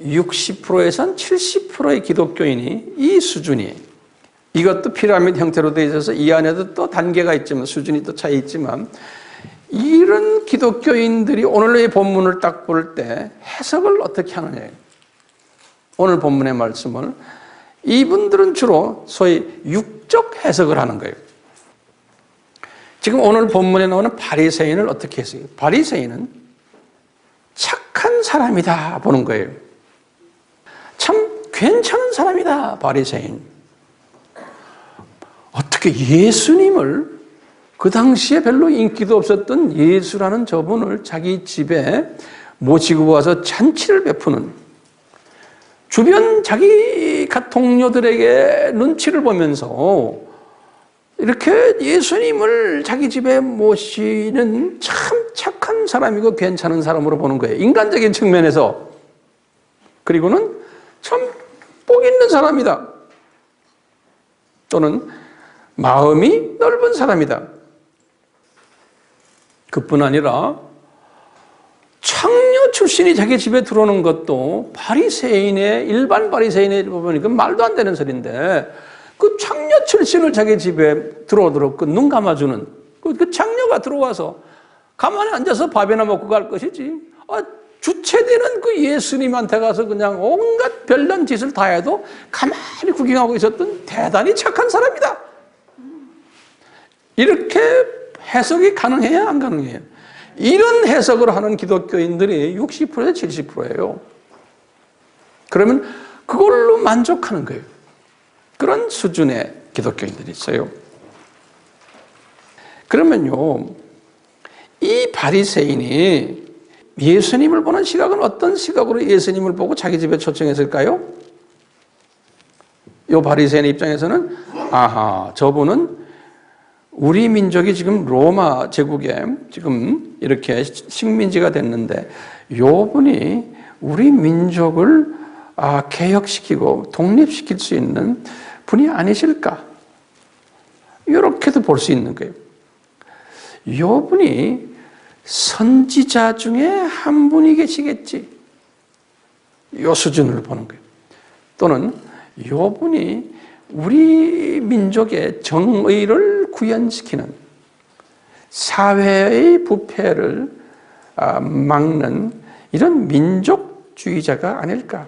A: 60%에서 70%의 기독교인이 이 수준이에요. 이것도 피라미드 형태로 되어 있어서 이 안에도 또 단계가 있지만, 수준이 또 차이 있지만, 이런 기독교인들이 오늘의 본문을 딱 볼 때 해석을 어떻게 하느냐예요. 오늘 본문의 말씀을 이분들은 주로 소위 육적 해석을 하는 거예요. 지금 오늘 본문에 나오는 바리새인을 어떻게 해석해요? 바리새인은 착한 사람이다 보는 거예요. 참 괜찮은 사람이다, 바리새인. 어떻게 예수님을, 그 당시에 별로 인기도 없었던 예수라는 저분을 자기 집에 모시고 와서 잔치를 베푸는, 주변 자기 동료들에게 눈치를 보면서 이렇게 예수님을 자기 집에 모시는 참 착한 사람이고 괜찮은 사람으로 보는 거예요. 인간적인 측면에서. 그리고는 참 복 있는 사람이다. 또는 마음이 넓은 사람이다. 그뿐 아니라 창녀 출신이 자기 집에 들어오는 것도 바리새인의, 일반 바리새인의 보니까 말도 안 되는 소리인데, 그 창녀 출신을 자기 집에 들어오도록 그 눈 감아주는 그 창녀가 들어와서 가만히 앉아서 밥이나 먹고 갈 것이지, 주체되는 그 예수님한테 가서 그냥 온갖 별난 짓을 다 해도 가만히 구경하고 있었던 대단히 착한 사람이다. 이렇게 해석이 가능해야 안 가능해요? 이런 해석을 하는 기독교인들이 60%에서 70%예요. 그러면 그걸로 만족하는 거예요. 그런 수준의 기독교인들이 있어요. 그러면요, 이 바리새인이 예수님을 보는 시각은 어떤 시각으로 예수님을 보고 자기 집에 초청했을까요? 이 바리새인의 입장에서는, 아하, 저분은 우리 민족이 지금 로마 제국에 지금 이렇게 식민지가 됐는데, 요분이 우리 민족을 개혁시키고 독립시킬 수 있는 분이 아니실까? 이렇게도 볼 수 있는 거예요. 요분이 선지자 중에 한 분이 계시겠지. 요 수준으로 보는 거예요. 또는 요분이 우리 민족의 정의를 구현시키는, 사회의 부패를 막는 이런 민족주의자가 아닐까.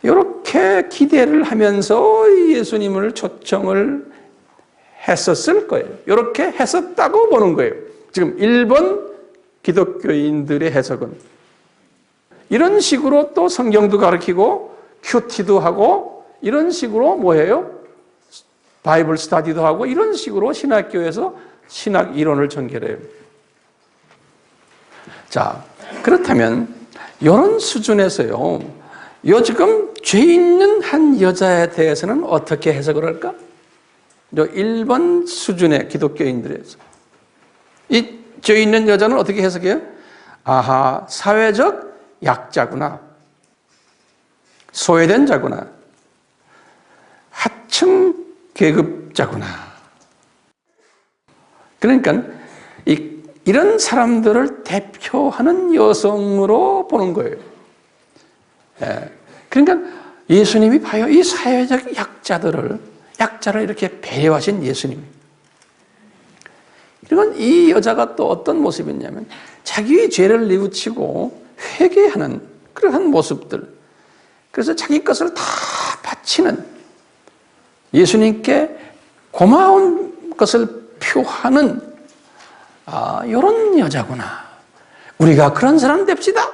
A: 이렇게 기대를 하면서 예수님을 초청을 했었을 거예요. 이렇게 했었다고 보는 거예요. 지금 일본 기독교인들의 해석은 이런 식으로 또 성경도 가르치고 큐티도 하고 이런 식으로 뭐예요? 바이블 스터디도 하고 이런 식으로 신학교에서 신학 이론을 전개해요. 자, 그렇다면 이런 수준에서요, 요 지금 죄 있는 한 여자에 대해서는 어떻게 해석을 할까? 요 일본 수준의 기독교인들에서 이 죄 있는 여자는 어떻게 해석해요? 아하, 사회적 약자구나, 소외된 자구나, 하층 계급자구나. 그러니까 이런 사람들을 대표하는 여성으로 보는 거예요. 그러니까 예수님이 봐요, 이 사회적 약자를 이렇게 배려하신 예수님. 그리고 이 여자가 또 어떤 모습이냐면 자기의 죄를 뉘우치고 회개하는 그런 모습들. 그래서 자기 것을 다 바치는, 예수님께 고마운 것을 표하는 이런 여자구나. 우리가 그런 사람 됩시다.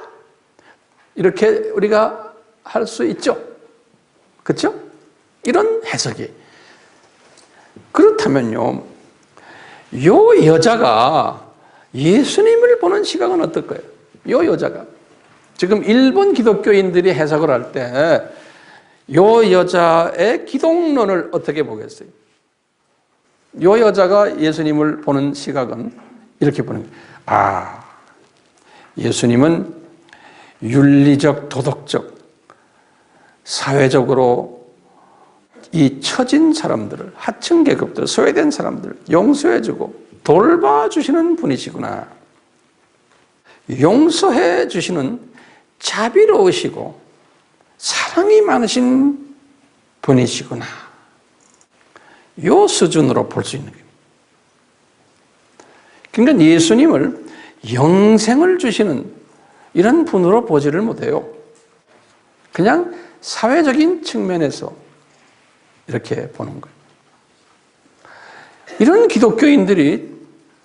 A: 이렇게 우리가 할 수 있죠. 그렇죠? 이런 해석이. 그렇다면요, 요 여자가 예수님을 보는 시각은 어떨까요? 요 여자가 지금 일본 기독교인들이 해석을 할 때 요 여자의 기독론을 어떻게 보겠어요? 요 여자가 예수님을 보는 시각은 이렇게 보는 거예요. 아, 예수님은 윤리적, 도덕적, 사회적으로 이 처진 사람들을, 하층 계급들, 소외된 사람들을 용서해주고 돌봐주시는 분이시구나. 용서해주시는 자비로우시고 사랑이 많으신 분이시구나. 요 수준으로 볼 수 있는 거예요. 그러니까 예수님을 영생을 주시는 이런 분으로 보지를 못해요. 그냥 사회적인 측면에서 이렇게 보는 거예요. 이런 기독교인들이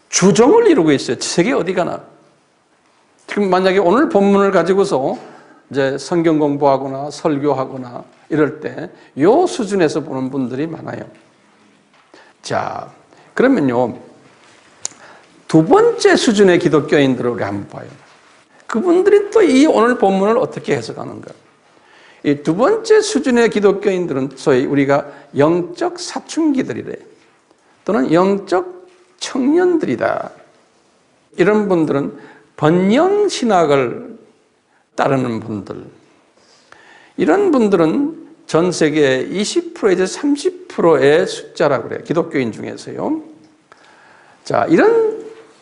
A: 주종을 이루고 있어요. 세계 어디 가나. 지금 만약에 오늘 본문을 가지고서 이제 성경 공부하거나 설교하거나 이럴 때 요 수준에서 보는 분들이 많아요. 자, 그러면요. 두 번째 수준의 기독교인들을 우리 한번 봐요. 그분들이 또 이 오늘 본문을 어떻게 해석하는가. 이 두 번째 수준의 기독교인들은 소위 우리가 영적 사춘기들이래. 또는 영적 청년들이다. 이런 분들은 번영신학을 따르는 분들. 이런 분들은 전 세계 20%에서 30%의 숫자라고 그래요. 기독교인 중에서요. 자,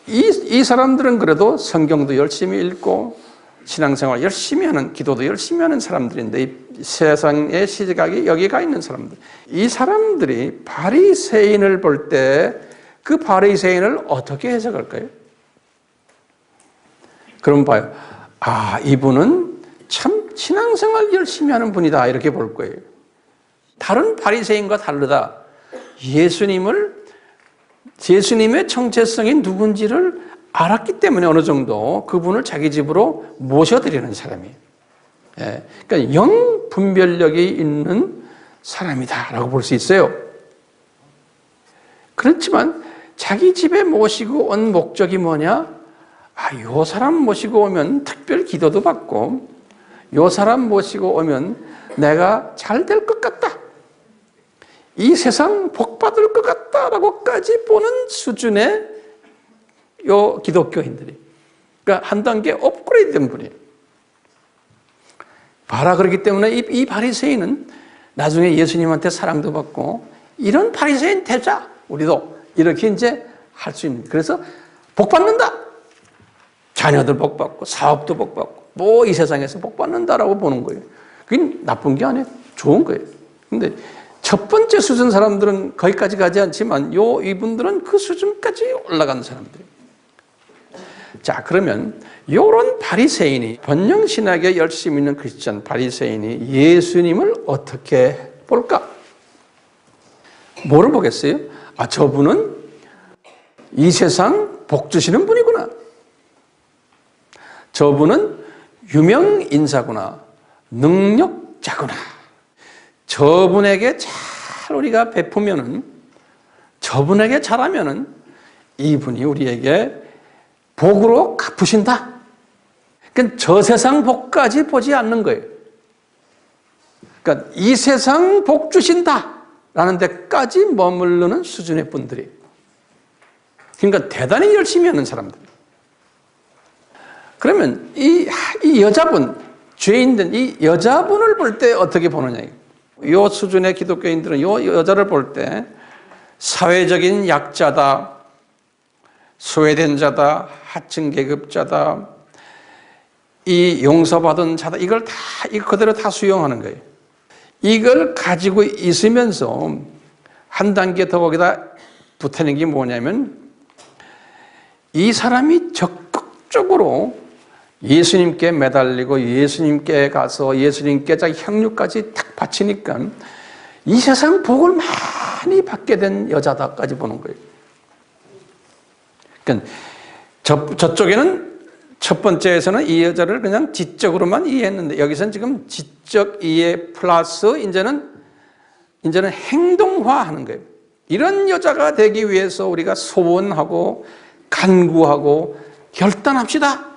A: 이 사람들은 그래도 성경도 열심히 읽고 신앙생활 열심히 하는, 기도도 열심히 하는 사람들인데 이 세상의 시각이 여기가 있는 사람들. 이 사람들이 바리새인을 볼 때 그 바리새인을 어떻게 해석할까요? 그럼 봐요. 아, 이분은 참 신앙생활 열심히 하는 분이다 이렇게 볼 거예요. 다른 바리새인과 다르다. 예수님의 정체성이 누군지를 알았기 때문에 어느 정도 그분을 자기 집으로 모셔드리는 사람이에요. 예, 그러니까 영 분별력이 있는 사람이다라고 볼 수 있어요. 그렇지만 자기 집에 모시고 온 목적이 뭐냐? 아, 요 사람 모시고 오면 특별 기도도 받고 요 사람 모시고 오면 내가 잘 될 것 같다. 이 세상 복 받을 것 같다라고까지 보는 수준의 요 기독교인들이. 그러니까 한 단계 업그레이드 된 분이에요. 봐라, 그렇기 때문에 이 바리새인은 나중에 예수님한테 사랑도 받고 이런 바리새인 되자, 우리도. 이렇게 이제 할 수 있는. 그래서 복 받는다. 자녀들 복 받고 사업도 복 받고 뭐 이 세상에서 복 받는다라고 보는 거예요. 그게 나쁜 게 아니에요. 좋은 거예요. 근데 첫 번째 수준 사람들은 거기까지 가지 않지만 이분들은 그 수준까지 올라가는 사람들이에요. 자, 그러면 이런 바리새인이, 번영신학에 열심히 있는 크리스천 바리새인이 예수님을 어떻게 볼까? 뭐를 보겠어요? 아, 저분은 이 세상 복 주시는 분이구나. 저분은 유명 인사구나. 능력자구나. 저분에게 잘 우리가 베푸면은, 저분에게 잘하면은 이분이 우리에게 복으로 갚으신다. 그러니까 저 세상 복까지 보지 않는 거예요. 그러니까 이 세상 복 주신다라는 데까지 머무르는 수준의 분들이. 그러니까 대단히 열심히 하는 사람들. 그러면 이 여자분, 죄인된 이 여자분을 볼 때 어떻게 보느냐. 이 수준의 기독교인들은 이 여자를 볼 때 사회적인 약자다, 소외된 자다, 하층 계급자다, 이 용서받은 자다, 이걸 그대로 다 수용하는 거예요. 이걸 가지고 있으면서 한 단계 더 거기다 붙이는 게 뭐냐면 이 사람이 적극적으로 예수님께 매달리고 예수님께 가서 예수님께 자기 향유까지 탁 바치니까 이 세상 복을 많이 받게 된 여자다까지 보는 거예요. 그러니까 저쪽에는 첫 번째에서는 이 여자를 그냥 지적으로만 이해했는데 여기서는 지금 지적 이해 플러스 이제는 행동화하는 거예요. 이런 여자가 되기 위해서 우리가 소원하고 간구하고 결단합시다.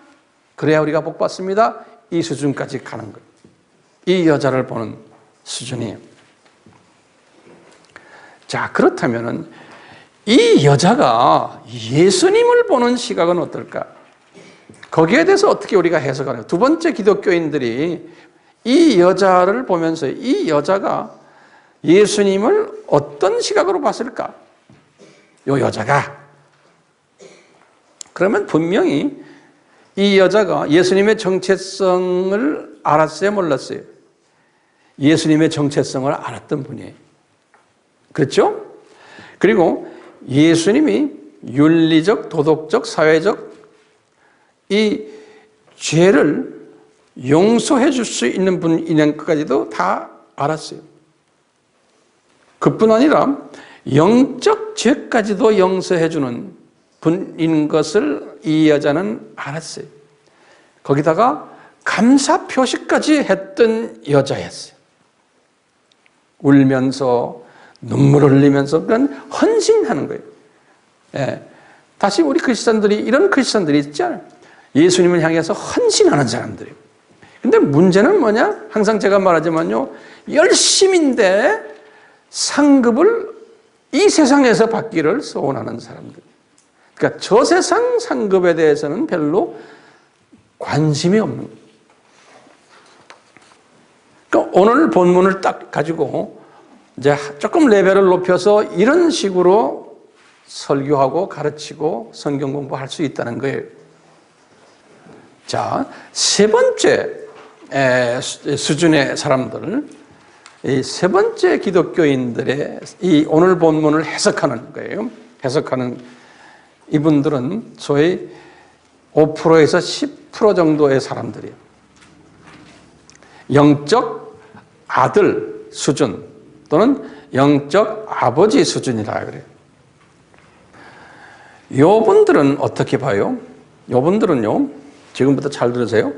A: 그래야 우리가 복 받습니다. 이 수준까지 가는 거예요. 이 여자를 보는 수준이에요. 자, 그렇다면은 이 여자가 예수님을 보는 시각은 어떨까? 거기에 대해서 어떻게 우리가 해석하나요? 두 번째 기독교인들이 이 여자를 보면서 이 여자가 예수님을 어떤 시각으로 봤을까? 이 여자가. 그러면 분명히 이 여자가 예수님의 정체성을 알았어요, 몰랐어요? 예수님의 정체성을 알았던 분이에요. 그렇죠? 그리고 예수님이 윤리적, 도덕적, 사회적 이 죄를 용서해 줄 수 있는 분이라는 것까지도 다 알았어요. 그뿐 아니라 영적 죄까지도 용서해 주는 분인 것을 이 여자는 알았어요. 거기다가 감사 표시까지 했던 여자였어요. 울면서 눈물 흘리면서 그런 헌신하는 거예요. 예. 다시 우리 크리스찬들이 이런 크리스찬들이 있잖아요. 예수님을 향해서 헌신하는 사람들이에요. 근데 문제는 뭐냐? 항상 제가 말하지만요. 열심인데 상급을 이 세상에서 받기를 소원하는 사람들. 그러니까 저 세상 상급에 대해서는 별로 관심이 없는 거예요. 그러니까 오늘 본문을 딱 가지고 이제 조금 레벨을 높여서 이런 식으로 설교하고 가르치고 성경 공부할 수 있다는 거예요. 자, 세 번째 수준의 사람들, 이 세 번째 기독교인들의 이 오늘 본문을 해석하는 거예요. 해석하는 이분들은 소위 5%에서 10% 정도의 사람들이에요. 영적 아들 수준 또는 영적 아버지 수준이라 그래요. 요분들은 어떻게 봐요? 요분들은요, 지금부터 잘 들으세요.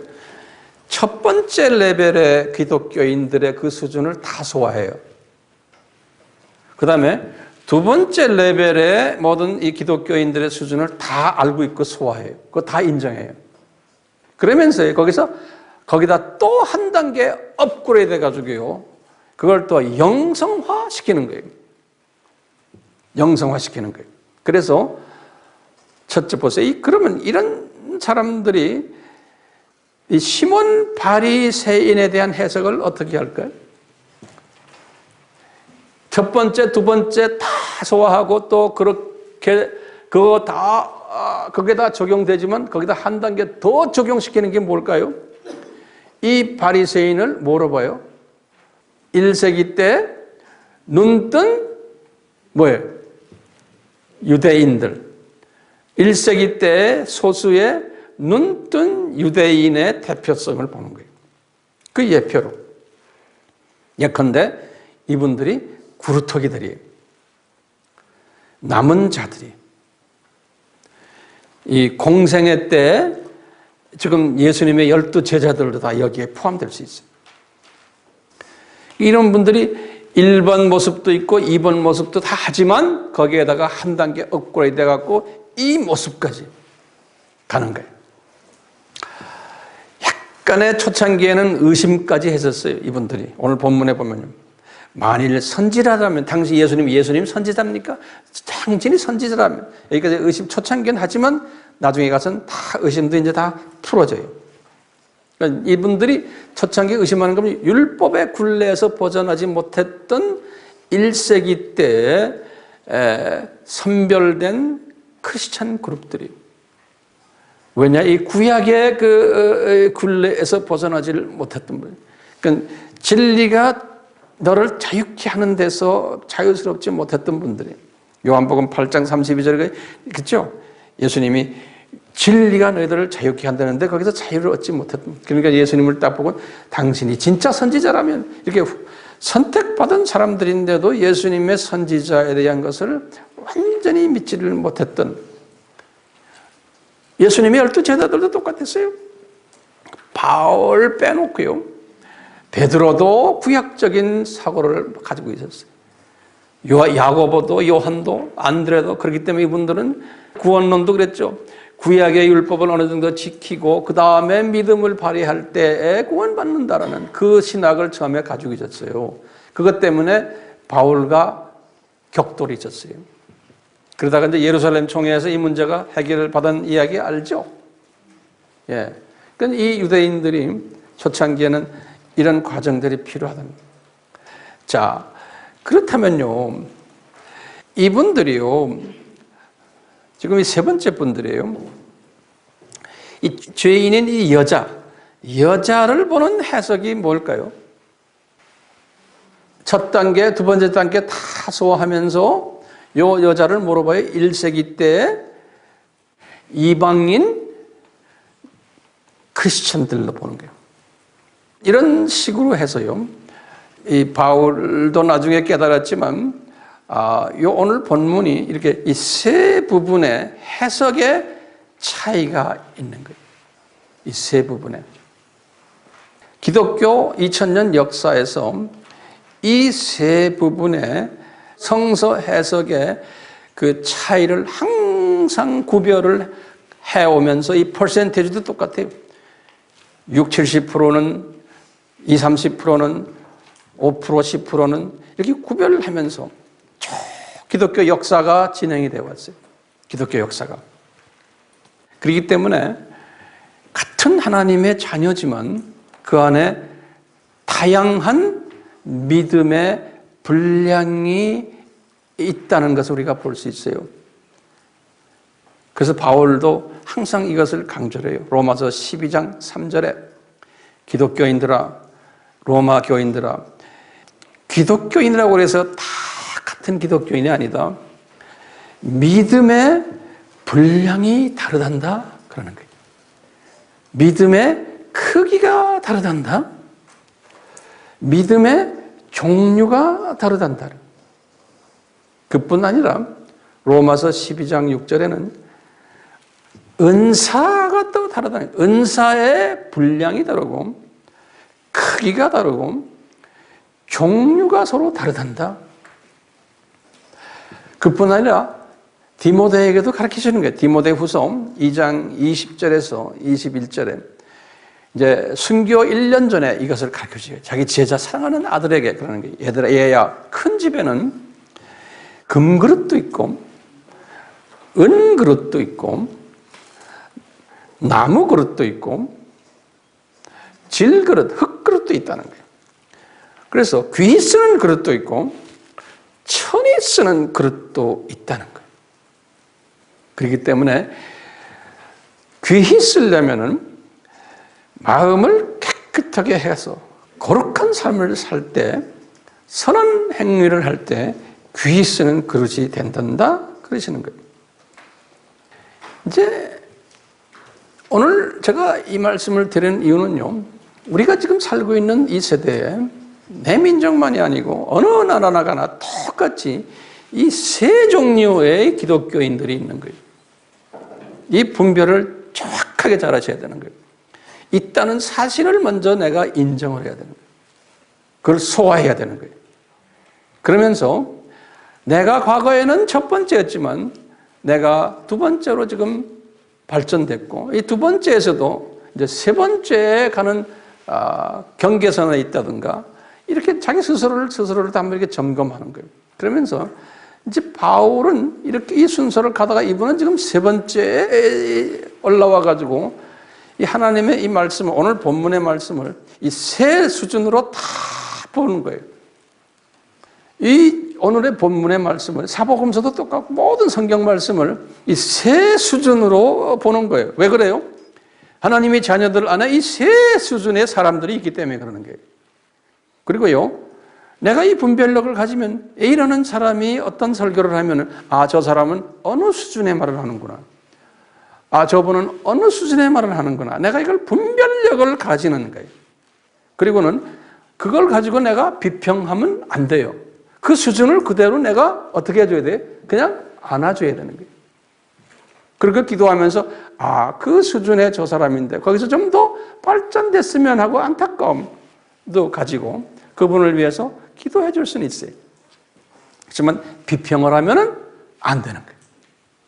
A: 첫 번째 레벨의 기독교인들의 그 수준을 다 소화해요. 그 다음에 두 번째 레벨의 모든 이 기독교인들의 수준을 다 알고 있고 소화해요. 그거 다 인정해요. 그러면서 거기다 또 한 단계 업그레이드 해가지고요. 그걸 또 영성화 시키는 거예요. 영성화 시키는 거예요. 그래서 첫째 보세요. 그러면 이런 사람들이 이 시몬 바리새인에 대한 해석을 어떻게 할까요? 첫 번째, 두 번째 다 소화하고 또 그렇게 그거 다 거기다 적용되지만 거기다 한 단계 더 적용시키는 게 뭘까요? 이 바리새인을 뭐로 봐요? 1세기 때 눈뜬 뭐예요? 유대인들. 1세기 때 소수의 눈뜬 유대인의 대표성을 보는 거예요. 그 예표로. 예컨대 이분들이 구루터기들이에요. 남은 자들이. 이 공생애 때 지금 예수님의 12 제자들도 다 여기에 포함될 수 있어요. 이런 분들이 1번 모습도 있고 2번 모습도 다 하지만 거기에다가 한 단계 업그레이드 해갖고 이 모습까지 가는 거예요. 약간의 초창기에는 의심까지 했었어요. 이분들이. 오늘 본문에 보면요. 만일 선지자라면 당시 예수님 선지자입니까? 당신이 선지자라면 여기까지 의심 초창기는 하지만 나중에 가서는 다 의심도 이제 다 풀어져요. 그러니까 이분들이 초창기 의심하는 건 율법의 굴레에서 벗어나지 못했던 1세기 때 선별된 크리스찬 그룹들이. 왜냐? 이 구약의 그 굴레에서 벗어나지를 못했던 분. 그러니까 진리가 너를 자유케 하는 데서 자유스럽지 못했던 분들이. 요한복음 8장 32절에 그렇죠? 예수님이 진리가 너희들을 자유케 한다는데 거기서 자유를 얻지 못했던. 그러니까 예수님을 딱 보고 당신이 진짜 선지자라면 이렇게 선택받은 사람들인데도 예수님의 선지자에 대한 것을 완전히 믿지를 못했던. 예수님의 12 제자들도 똑같았어요. 바울 빼놓고요. 베드로도 구약적인 사고를 가지고 있었어요. 야고보도 요한도 안드레도. 그렇기 때문에 이분들은 구원론도 그랬죠. 구약의 율법을 어느 정도 지키고 그 다음에 믿음을 발휘할 때에 구원받는다라는 그 신학을 처음에 가지고 있었어요. 그것 때문에 바울과 격돌이 있었어요. 그러다가 이제 예루살렘 총회에서 이 문제가 해결을 받은 이야기 알죠? 예. 그러니까 이 유대인들이 초창기에는 이런 과정들이 필요하다는 거예요. 자, 그렇다면요, 이분들이요, 지금 이 세 번째 분들이에요. 이 죄인인 이 여자를 보는 해석이 뭘까요? 첫 단계, 두 번째 단계 다 소화하면서 요 여자를 물어봐요. 1세기 때 이방인 크리스천들로 보는 거예요. 이런 식으로 해서요. 이 바울도 나중에 깨달았지만, 요 오늘 본문이 이렇게 이 세 부분의 해석의 차이가 있는 거예요. 이 세 부분에. 기독교 2000년 역사에서 이 세 부분의 성서 해석의 그 차이를 항상 구별을 해오면서 이 퍼센테이지도 똑같아요. 60, 70%는 20, 30%는 5%, 10%는 이렇게 구별을 하면서 쭉 기독교 역사가 진행이 되어 왔어요. 기독교 역사가. 그렇기 때문에 같은 하나님의 자녀지만 그 안에 다양한 믿음의 분량이 있다는 것을 우리가 볼 수 있어요. 그래서 바울도 항상 이것을 강조를 해요. 로마서 12장 3절에 기독교인들아, 로마 교인들아, 기독교인이라고 해서 다 같은 기독교인이 아니다. 믿음의 분량이 다르단다. 그러는 거예요. 믿음의 크기가 다르단다. 믿음의 종류가 다르단다. 그뿐 아니라 로마서 12장 6절에는 은사가 또 다르다. 은사의 분량이 다르고 크기가 다르고 종류가 서로 다르단다. 그뿐 아니라 디모데에게도 가르치시는 거예요. 디모데 후서 2장 20절에서 21절에 이제 순교 1년 전에 이것을 가르쳐줘요. 자기 제자 사랑하는 아들에게 그러는 거예요. 얘들아, 얘야, 큰 집에는 금그릇도 있고 은그릇도 있고 나무그릇도 있고 질그릇, 흙그릇도 있다는 거예요. 그래서 귀히 쓰는 그릇도 있고 천히 쓰는 그릇도 있다는 거예요. 그렇기 때문에 귀히 쓰려면은 마음을 깨끗하게 해서 거룩한 삶을 살 때, 선한 행위를 할 때 귀히 쓰는 그릇이 된단다 그러시는 거예요. 이제 오늘 제가 이 말씀을 드리는 이유는요, 우리가 지금 살고 있는 이 세대에 내 민족만이 아니고 어느 나라나 가나 똑같이 이 세 종류의 기독교인들이 있는 거예요. 이 분별을 정확하게 잘 하셔야 되는 거예요. 있다는 사실을 먼저 내가 인정을 해야 되는 거예요. 그걸 소화해야 되는 거예요. 그러면서 내가 과거에는 첫 번째였지만 내가 두 번째로 지금 발전됐고 이 두 번째에서도 이제 세 번째에 가는 경계선에 있다든가 이렇게 자기 스스로를 한번 이렇게 점검하는 거예요. 그러면서 이제 바울은 이렇게 이 순서를 가다가 이분은 지금 세 번째에 올라와 가지고 이 하나님의 이 말씀을, 오늘 본문의 말씀을 이 세 수준으로 다 보는 거예요. 이 오늘의 본문의 말씀을, 사복음서도 똑같고 모든 성경 말씀을 이 세 수준으로 보는 거예요. 왜 그래요? 하나님의 자녀들 안에 이 세 수준의 사람들이 있기 때문에 그러는 거예요. 그리고요, 내가 이 분별력을 가지면 A라는 사람이 어떤 설교를 하면 저 사람은 어느 수준의 말을 하는구나. 저분은 어느 수준의 말을 하는구나. 내가 이걸 분별력을 가지는 거예요. 그리고는 그걸 가지고 내가 비평하면 안 돼요. 그 수준을 그대로 내가 어떻게 해줘야 돼요? 그냥 안아줘야 되는 거예요. 그리고 기도하면서 그 수준의 저 사람인데 거기서 좀 더 발전됐으면 하고 안타까움도 가지고 그분을 위해서 기도해 줄 수는 있어요. 하지만 비평을 하면은 안 되는 거예요.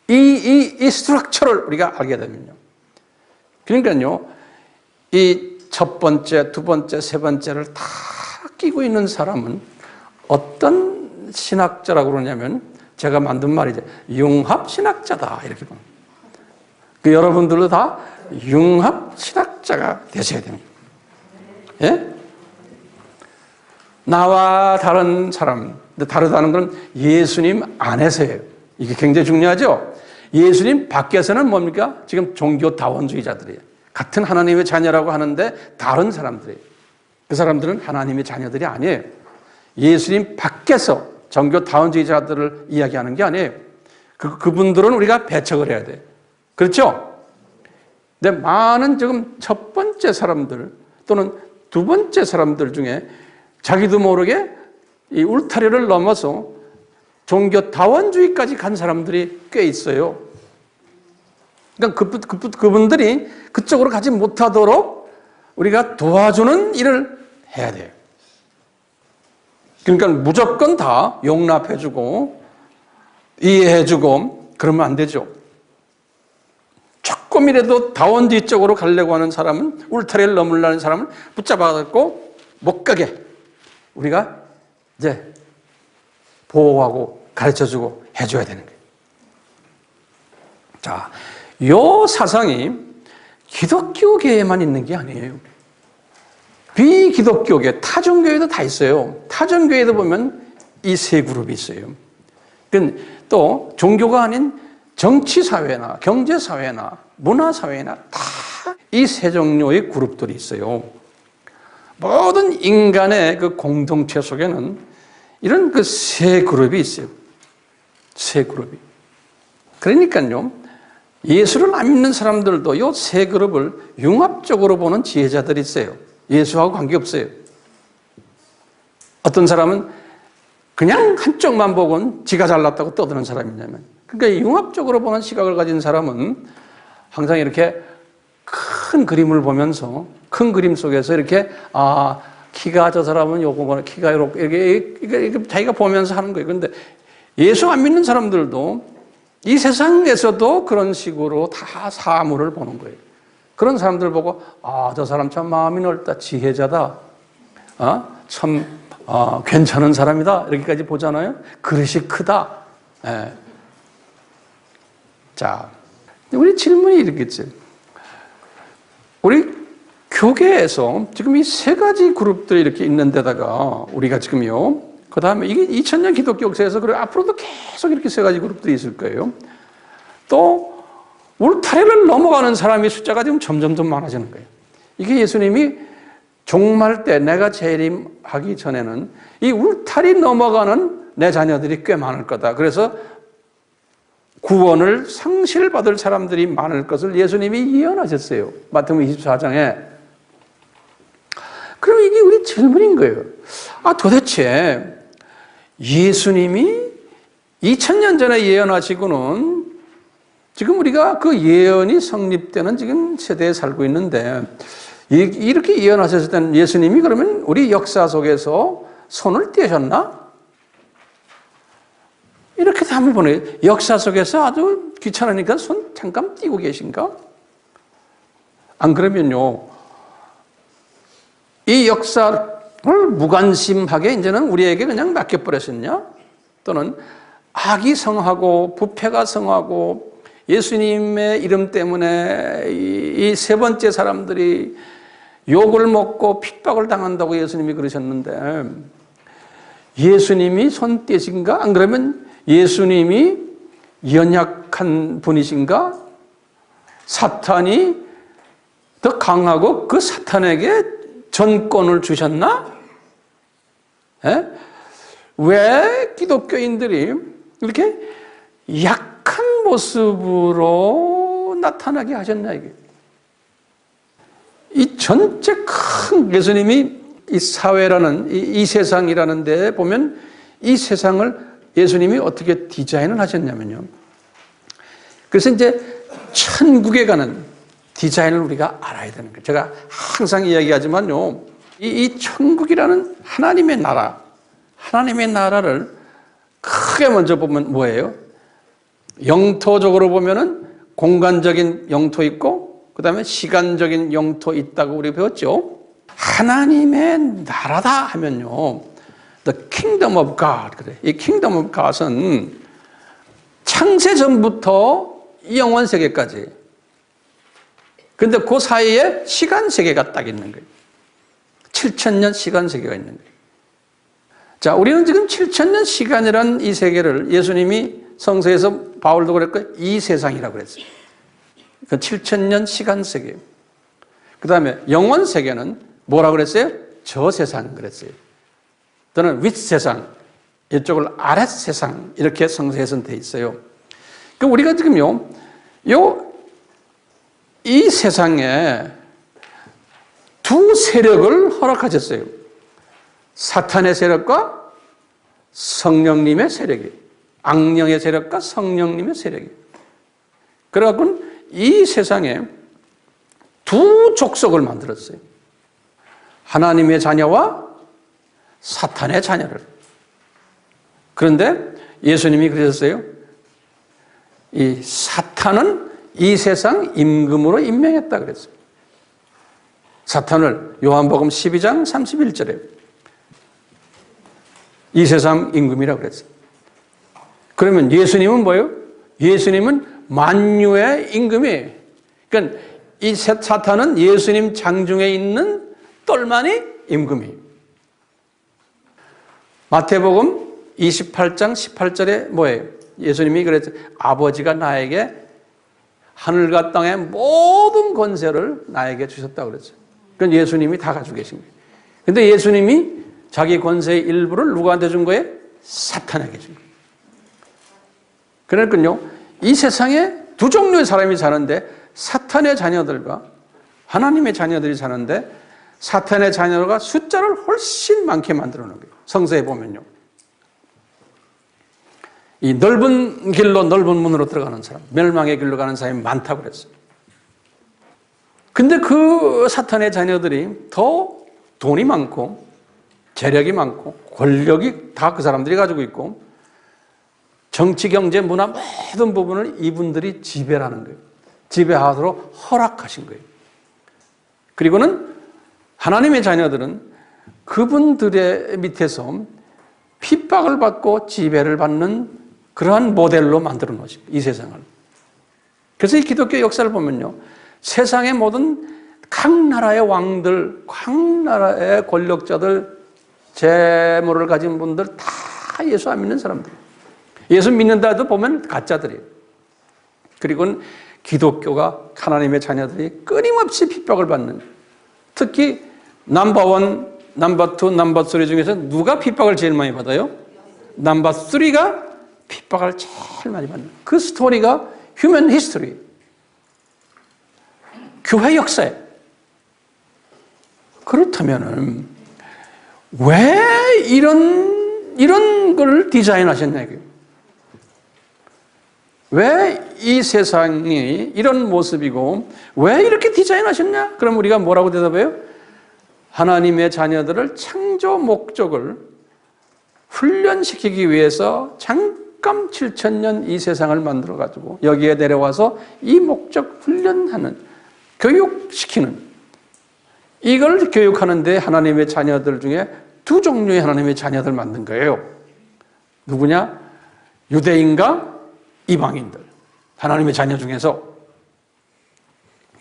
A: 이 스트럭처를 우리가 알게 되면요. 그러니까요, 이 첫 번째, 두 번째, 세 번째를 다 끼고 있는 사람은 어떤 신학자라고 그러냐면, 제가 만든 말이죠. 융합신학자다. 이렇게 봅니다. 여러분들도 다 융합신학자가 되셔야 됩니다. 예? 나와 다른 사람, 다르다는 건 예수님 안에서예요. 이게 굉장히 중요하죠? 예수님 밖에서는 뭡니까? 지금 종교다원주의자들이에요. 같은 하나님의 자녀라고 하는데 다른 사람들이에요. 그 사람들은 하나님의 자녀들이 아니에요. 예수님 밖에서 종교다원주의자들을 이야기하는 게 아니에요. 그분들은 우리가 배척을 해야 돼요. 그렇죠? 근데 많은 지금 첫 번째 사람들 또는 두 번째 사람들 중에 자기도 모르게 이 울타리를 넘어서 종교다원주의까지 간 사람들이 꽤 있어요. 그러니까 그분들이 그쪽으로 가지 못하도록 우리가 도와주는 일을 해야 돼요. 그러니까 무조건 다 용납해주고 이해해주고 그러면 안 되죠. 조금이라도 다원주의 쪽으로 가려고 하는 사람은, 울타리를 넘으려는 사람은 붙잡아갖고 못 가게 우리가 이제 보호하고 가르쳐주고 해줘야 되는 거예요. 자, 요 사상이 기독교계에만 있는 게 아니에요. 비기독교계, 타종교에도 다 있어요. 타종교에도 보면 이 세 그룹이 있어요. 또 종교가 아닌 정치사회나 경제사회나 문화사회나 다 이 세 종류의 그룹들이 있어요. 모든 인간의 그 공동체 속에는 이런 그 세 그룹이 있어요. 세 그룹이. 그러니까요, 예수를 안 믿는 사람들도 이 세 그룹을 융합적으로 보는 지혜자들이 있어요. 예수하고 관계없어요. 어떤 사람은 그냥 한쪽만 보고는 지가 잘났다고 떠드는 사람이 있냐면, 그러니까 융합적으로 보는 시각을 가진 사람은 항상 이렇게 큰 그림을 보면서 큰 그림 속에서 이렇게 키가 저 사람은 요거 키가 이렇게 자기가 보면서 하는 거예요. 그런데 예수 안 믿는 사람들도 이 세상에서도 그런 식으로 다 사물을 보는 거예요. 그런 사람들 보고 저 사람 참 마음이 넓다, 지혜자다, 참 괜찮은 사람이다 이렇게까지 보잖아요. 그릇이 크다. 예. 자, 우리 질문이 이렇겠지. 우리 교계에서 지금 이 세 가지 그룹들이 이렇게 있는 데다가 우리가 지금요, 그 다음에 이게 2000년 기독교 역사에서 그리고 앞으로도 계속 이렇게 세 가지 그룹들이 있을 거예요. 또 울타리를 넘어가는 사람의 숫자가 지금 점점 더 많아지는 거예요. 이게 예수님이 종말 때 내가 재림하기 전에는 이 울타리 넘어가는 내 자녀들이 꽤 많을 거다. 그래서 구원을 상실받을 사람들이 많을 것을 예수님이 예언하셨어요. 마태복음 24장에. 그럼 이게 우리 질문인 거예요. 도대체 예수님이 2000년 전에 예언하시고는 지금 우리가 그 예언이 성립되는 지금 세대에 살고 있는데, 이렇게 예언하셨을 때는 예수님이 그러면 우리 역사 속에서 손을 떼셨나? 이렇게 한번 보내요. 역사 속에서 아주 귀찮으니까 손 잠깐 띄고 계신가? 안 그러면요, 이 역사를 무관심하게 이제는 우리에게 그냥 맡겨버렸었냐? 또는 악이 성하고 부패가 성하고 예수님의 이름 때문에 이 세 번째 사람들이 욕을 먹고 핍박을 당한다고 예수님이 그러셨는데, 예수님이 손 떼신가? 안 그러면 예수님이 연약한 분이신가? 사탄이 더 강하고 그 사탄에게 전권을 주셨나? 왜 기독교인들이 이렇게 약한 모습으로 나타나게 하셨나, 이게. 이 전체 큰 예수님이 이 사회라는, 이 세상이라는 데 보면 이 세상을 예수님이 어떻게 디자인을 하셨냐면요. 그래서 이제 천국에 가는 디자인을 우리가 알아야 되는 거예요. 제가 항상 이야기하지만요, 이 천국이라는 하나님의 나라, 하나님의 나라를 크게 먼저 보면 뭐예요? 영토적으로 보면은 공간적인 영토 있고 그다음에 시간적인 영토 있다고 우리 배웠죠. 하나님의 나라다 하면요, The Kingdom of God 그래. 이 Kingdom of God은 창세 전부터 영원 세계까지. 근데 그 사이에 시간 세계가 딱 있는 거예요. 7,000년 시간 세계가 있는 거예요. 자, 우리는 지금 7,000년 시간이란 이 세계를 예수님이 성서에서 바울도 그랬고 이 세상이라고 그랬어요. 그 7,000년 시간 세계. 그 다음에 영원 세계는 뭐라고 그랬어요? 저 세상 그랬어요. 또는 윗세상, 이쪽을 아랫세상 이렇게 성서에서는 돼 있어요. 그 우리가 지금요, 이 세상에 두 세력을 허락하셨어요. 사탄의 세력과 성령님의 세력이, 악령의 세력과 성령님의 세력이. 그래갖고 이 세상에 두 족속을 만들었어요. 하나님의 자녀와 사탄의 자녀를. 그런데 예수님이 그러셨어요. 이 사탄은 이 세상 임금으로 임명했다 그랬어요. 사탄을 요한복음 12장 31절에 이 세상 임금이라고 그랬어요. 그러면 예수님은 뭐예요? 예수님은 만유의 임금이에요. 그러니까 이 사탄은 예수님 장중에 있는 똘마니 임금이에요. 마태복음 28장 18절에 뭐예요? 예수님이 그랬어요. 아버지가 나에게 하늘과 땅의 모든 권세를 나에게 주셨다고 그랬어요. 그건 예수님이 다 가지고 계신 거예요. 근데 예수님이 자기 권세의 일부를 누구한테 준 거예요? 사탄에게 준 거예요. 그러니까요, 이 세상에 두 종류의 사람이 사는데 사탄의 자녀들과 하나님의 자녀들이 사는데 사탄의 자녀가 숫자를 훨씬 많게 만들어 놓은 거예요. 성서에 보면요. 이 넓은 길로 넓은 문으로 들어가는 사람, 멸망의 길로 가는 사람이 많다고 그랬어요. 근데 그 사탄의 자녀들이 더 돈이 많고 재력이 많고 권력이 다 그 사람들이 가지고 있고 정치, 경제, 문화 모든 부분을 이분들이 지배를 하는 거예요. 지배하도록 허락하신 거예요. 그리고는 하나님의 자녀들은 그분들의 밑에서 핍박을 받고 지배를 받는 그러한 모델로 만들어 놓으신 거예요, 이 세상을. 그래서 이 기독교 역사를 보면요, 세상의 모든 각 나라의 왕들, 각 나라의 권력자들, 재물을 가진 분들 다 예수 안 믿는 사람들. 예수 믿는다 해도 보면 가짜들이에요. 그리고는 기독교가 하나님의 자녀들이 끊임없이 핍박을 받는, 특히 넘버 1, 넘버 2, 넘버 3 중에서 누가 핍박을 제일 많이 받아요? 넘버 3가 핍박을 제일 많이 받는 그 스토리가 휴먼 히스토리, 교회 역사에. 그렇다면은 왜 이런 걸 디자인하셨냐 이거예요. 왜 이 세상이 이런 모습이고 왜 이렇게 디자인하셨냐? 그럼 우리가 뭐라고 대답해요? 하나님의 자녀들을 창조 목적을 훈련시키기 위해서 잠깐 7,000년 이 세상을 만들어가지고 여기에 내려와서 이 목적 훈련하는, 교육시키는, 이걸 교육하는데 하나님의 자녀들 중에 두 종류의 하나님의 자녀들 만든 거예요. 누구냐? 유대인과 이방인들. 하나님의 자녀 중에서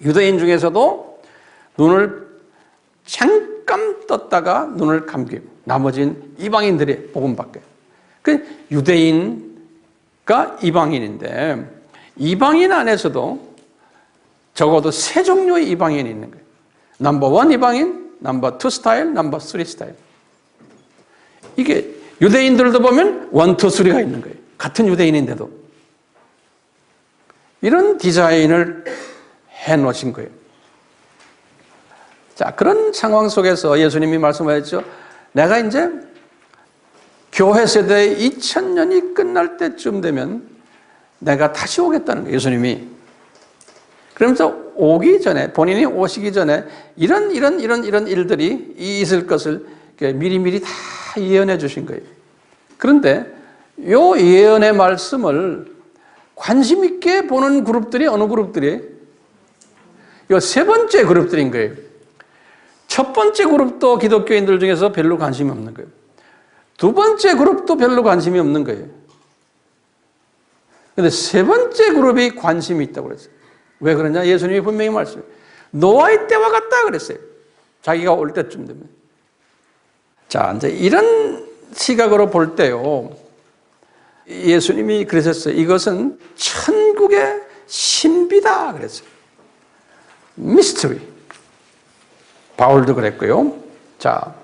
A: 유대인 중에서도 눈을 잠깐 떴다가 눈을 감기고 나머지는 이방인들이 복음받게. 그 유대인과 이방인인데 이방인 안에서도 적어도 세 종류의 이방인이 있는 거예요. 넘버 1 이방인, 넘버 2 스타일, 넘버 3 스타일. 이게 유대인들도 보면 1, 2, 3가 있는 거예요. 같은 유대인인데도. 이런 디자인을 해 놓으신 거예요. 자, 그런 상황 속에서 예수님이 말씀하셨죠. 내가 이제 교회 세대의 2000년이 끝날 때쯤 되면 내가 다시 오겠다는 거예요, 예수님이. 그러면서 오기 전에, 본인이 오시기 전에 이런 일들이 있을 것을 미리미리 다 예언해 주신 거예요. 그런데 이 예언의 말씀을 관심 있게 보는 그룹들이 어느 그룹들이? 이 세 번째 그룹들인 거예요. 첫 번째 그룹도 기독교인들 중에서 별로 관심이 없는 거예요. 두 번째 그룹도 별로 관심이 없는 거예요. 그런데 세 번째 그룹이 관심이 있다고 그랬어요. 왜 그러냐? 예수님이 분명히 말씀해요. 노아의 때와 같다 그랬어요. 자기가 올 때쯤 되면. 자, 이제 이런 시각으로 볼 때요. 예수님이 그러셨어요. 이것은 천국의 신비다 그랬어요. 미스터리. 바울도 그랬고요. 자,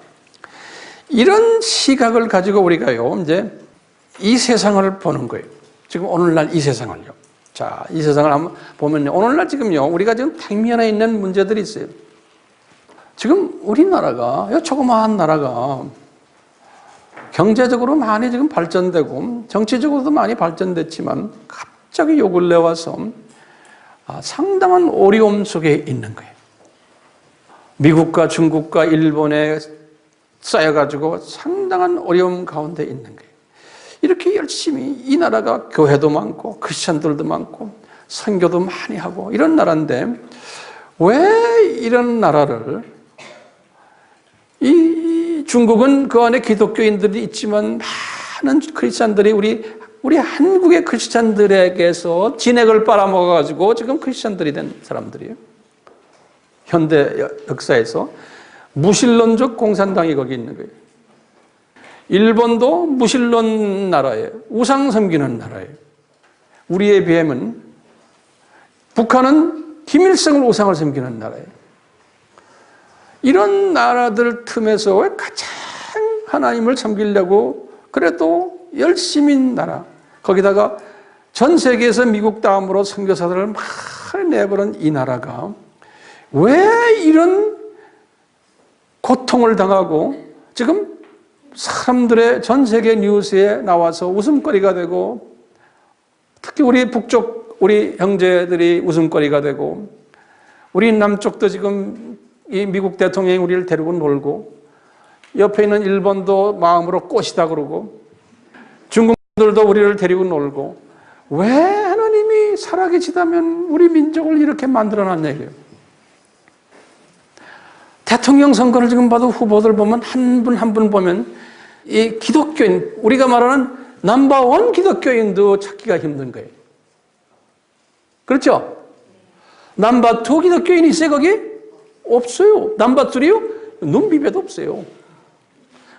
A: 이런 시각을 가지고 우리가요, 이제 이 세상을 보는 거예요. 지금 오늘날 이 세상을요. 자, 이 세상을 한번 보면요. 오늘날 지금요, 우리가 지금 당면에 있는 문제들이 있어요. 지금 우리나라가, 이 조그마한 나라가 경제적으로 많이 지금 발전되고 정치적으로도 많이 발전됐지만 갑자기 요 근래 와서 상당한 어려움 속에 있는 거예요. 미국과 중국과 일본에 쌓여가지고 상당한 어려움 가운데 있는 거예요. 이렇게 열심히 이 나라가 교회도 많고 크리스천들도 많고 선교도 많이 하고 이런 나라인데 왜 이런 나라를 이 중국은 그 안에 기독교인들이 있지만 많은 크리스천들이 우리 한국의 크리스천들에게서 진액을 빨아먹어가지고 지금 크리스천들이 된 사람들이에요. 현대 역사에서 무신론적 공산당이 거기 있는 거예요. 일본도 무신론 나라예요. 우상 섬기는 나라예요. 우리에 비하면 북한은 김일성을 우상을 섬기는 나라예요. 이런 나라들 틈에서 가장 하나님을 섬기려고 그래도 열심히 나라, 거기다가 전 세계에서 미국 다음으로 선교사들을 많이 내버린 이 나라가 왜 이런 고통을 당하고 지금 사람들의 전 세계 뉴스에 나와서 웃음거리가 되고 특히 우리 북쪽 우리 형제들이 웃음거리가 되고 우리 남쪽도 지금 이 미국 대통령이 우리를 데리고 놀고 옆에 있는 일본도 마음으로 꽃이다 그러고 중국들도 우리를 데리고 놀고 왜 하나님이 살아계시다면 우리 민족을 이렇게 만들어놨냐 이래요. 대통령 선거를 지금 봐도 후보들 보면 한 분 한 분 보면 이 기독교인 우리가 말하는 넘버원 기독교인도 찾기가 힘든 거예요. 그렇죠? 넘버 투 기독교인이 있어요 거기? 없어요. 넘버 쓰리요? 눈 비벼도 없어요.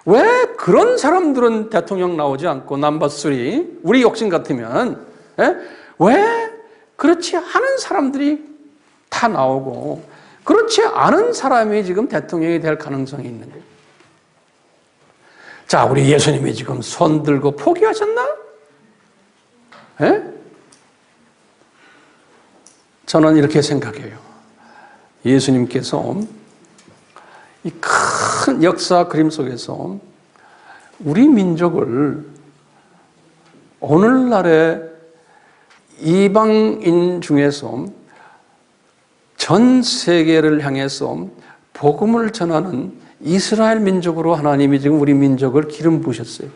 A: 왜 그런 사람들은 대통령 나오지 않고 넘버 쓰리 우리 욕심 같으면 왜 그렇지 않은 사람들이 다 나오고 그렇지 않은 사람이 지금 대통령이 될 가능성이 있는 거예요. 자, 우리 예수님이 지금 손 들고 포기하셨나? 저는 이렇게 생각해요. 예수님께서 이 큰 역사 그림 속에서 우리 민족을 오늘날의 이방인 중에서 전 세계를 향해서 복음을 전하는 이스라엘 민족으로 하나님이 지금 우리 민족을 기름 부으셨어요.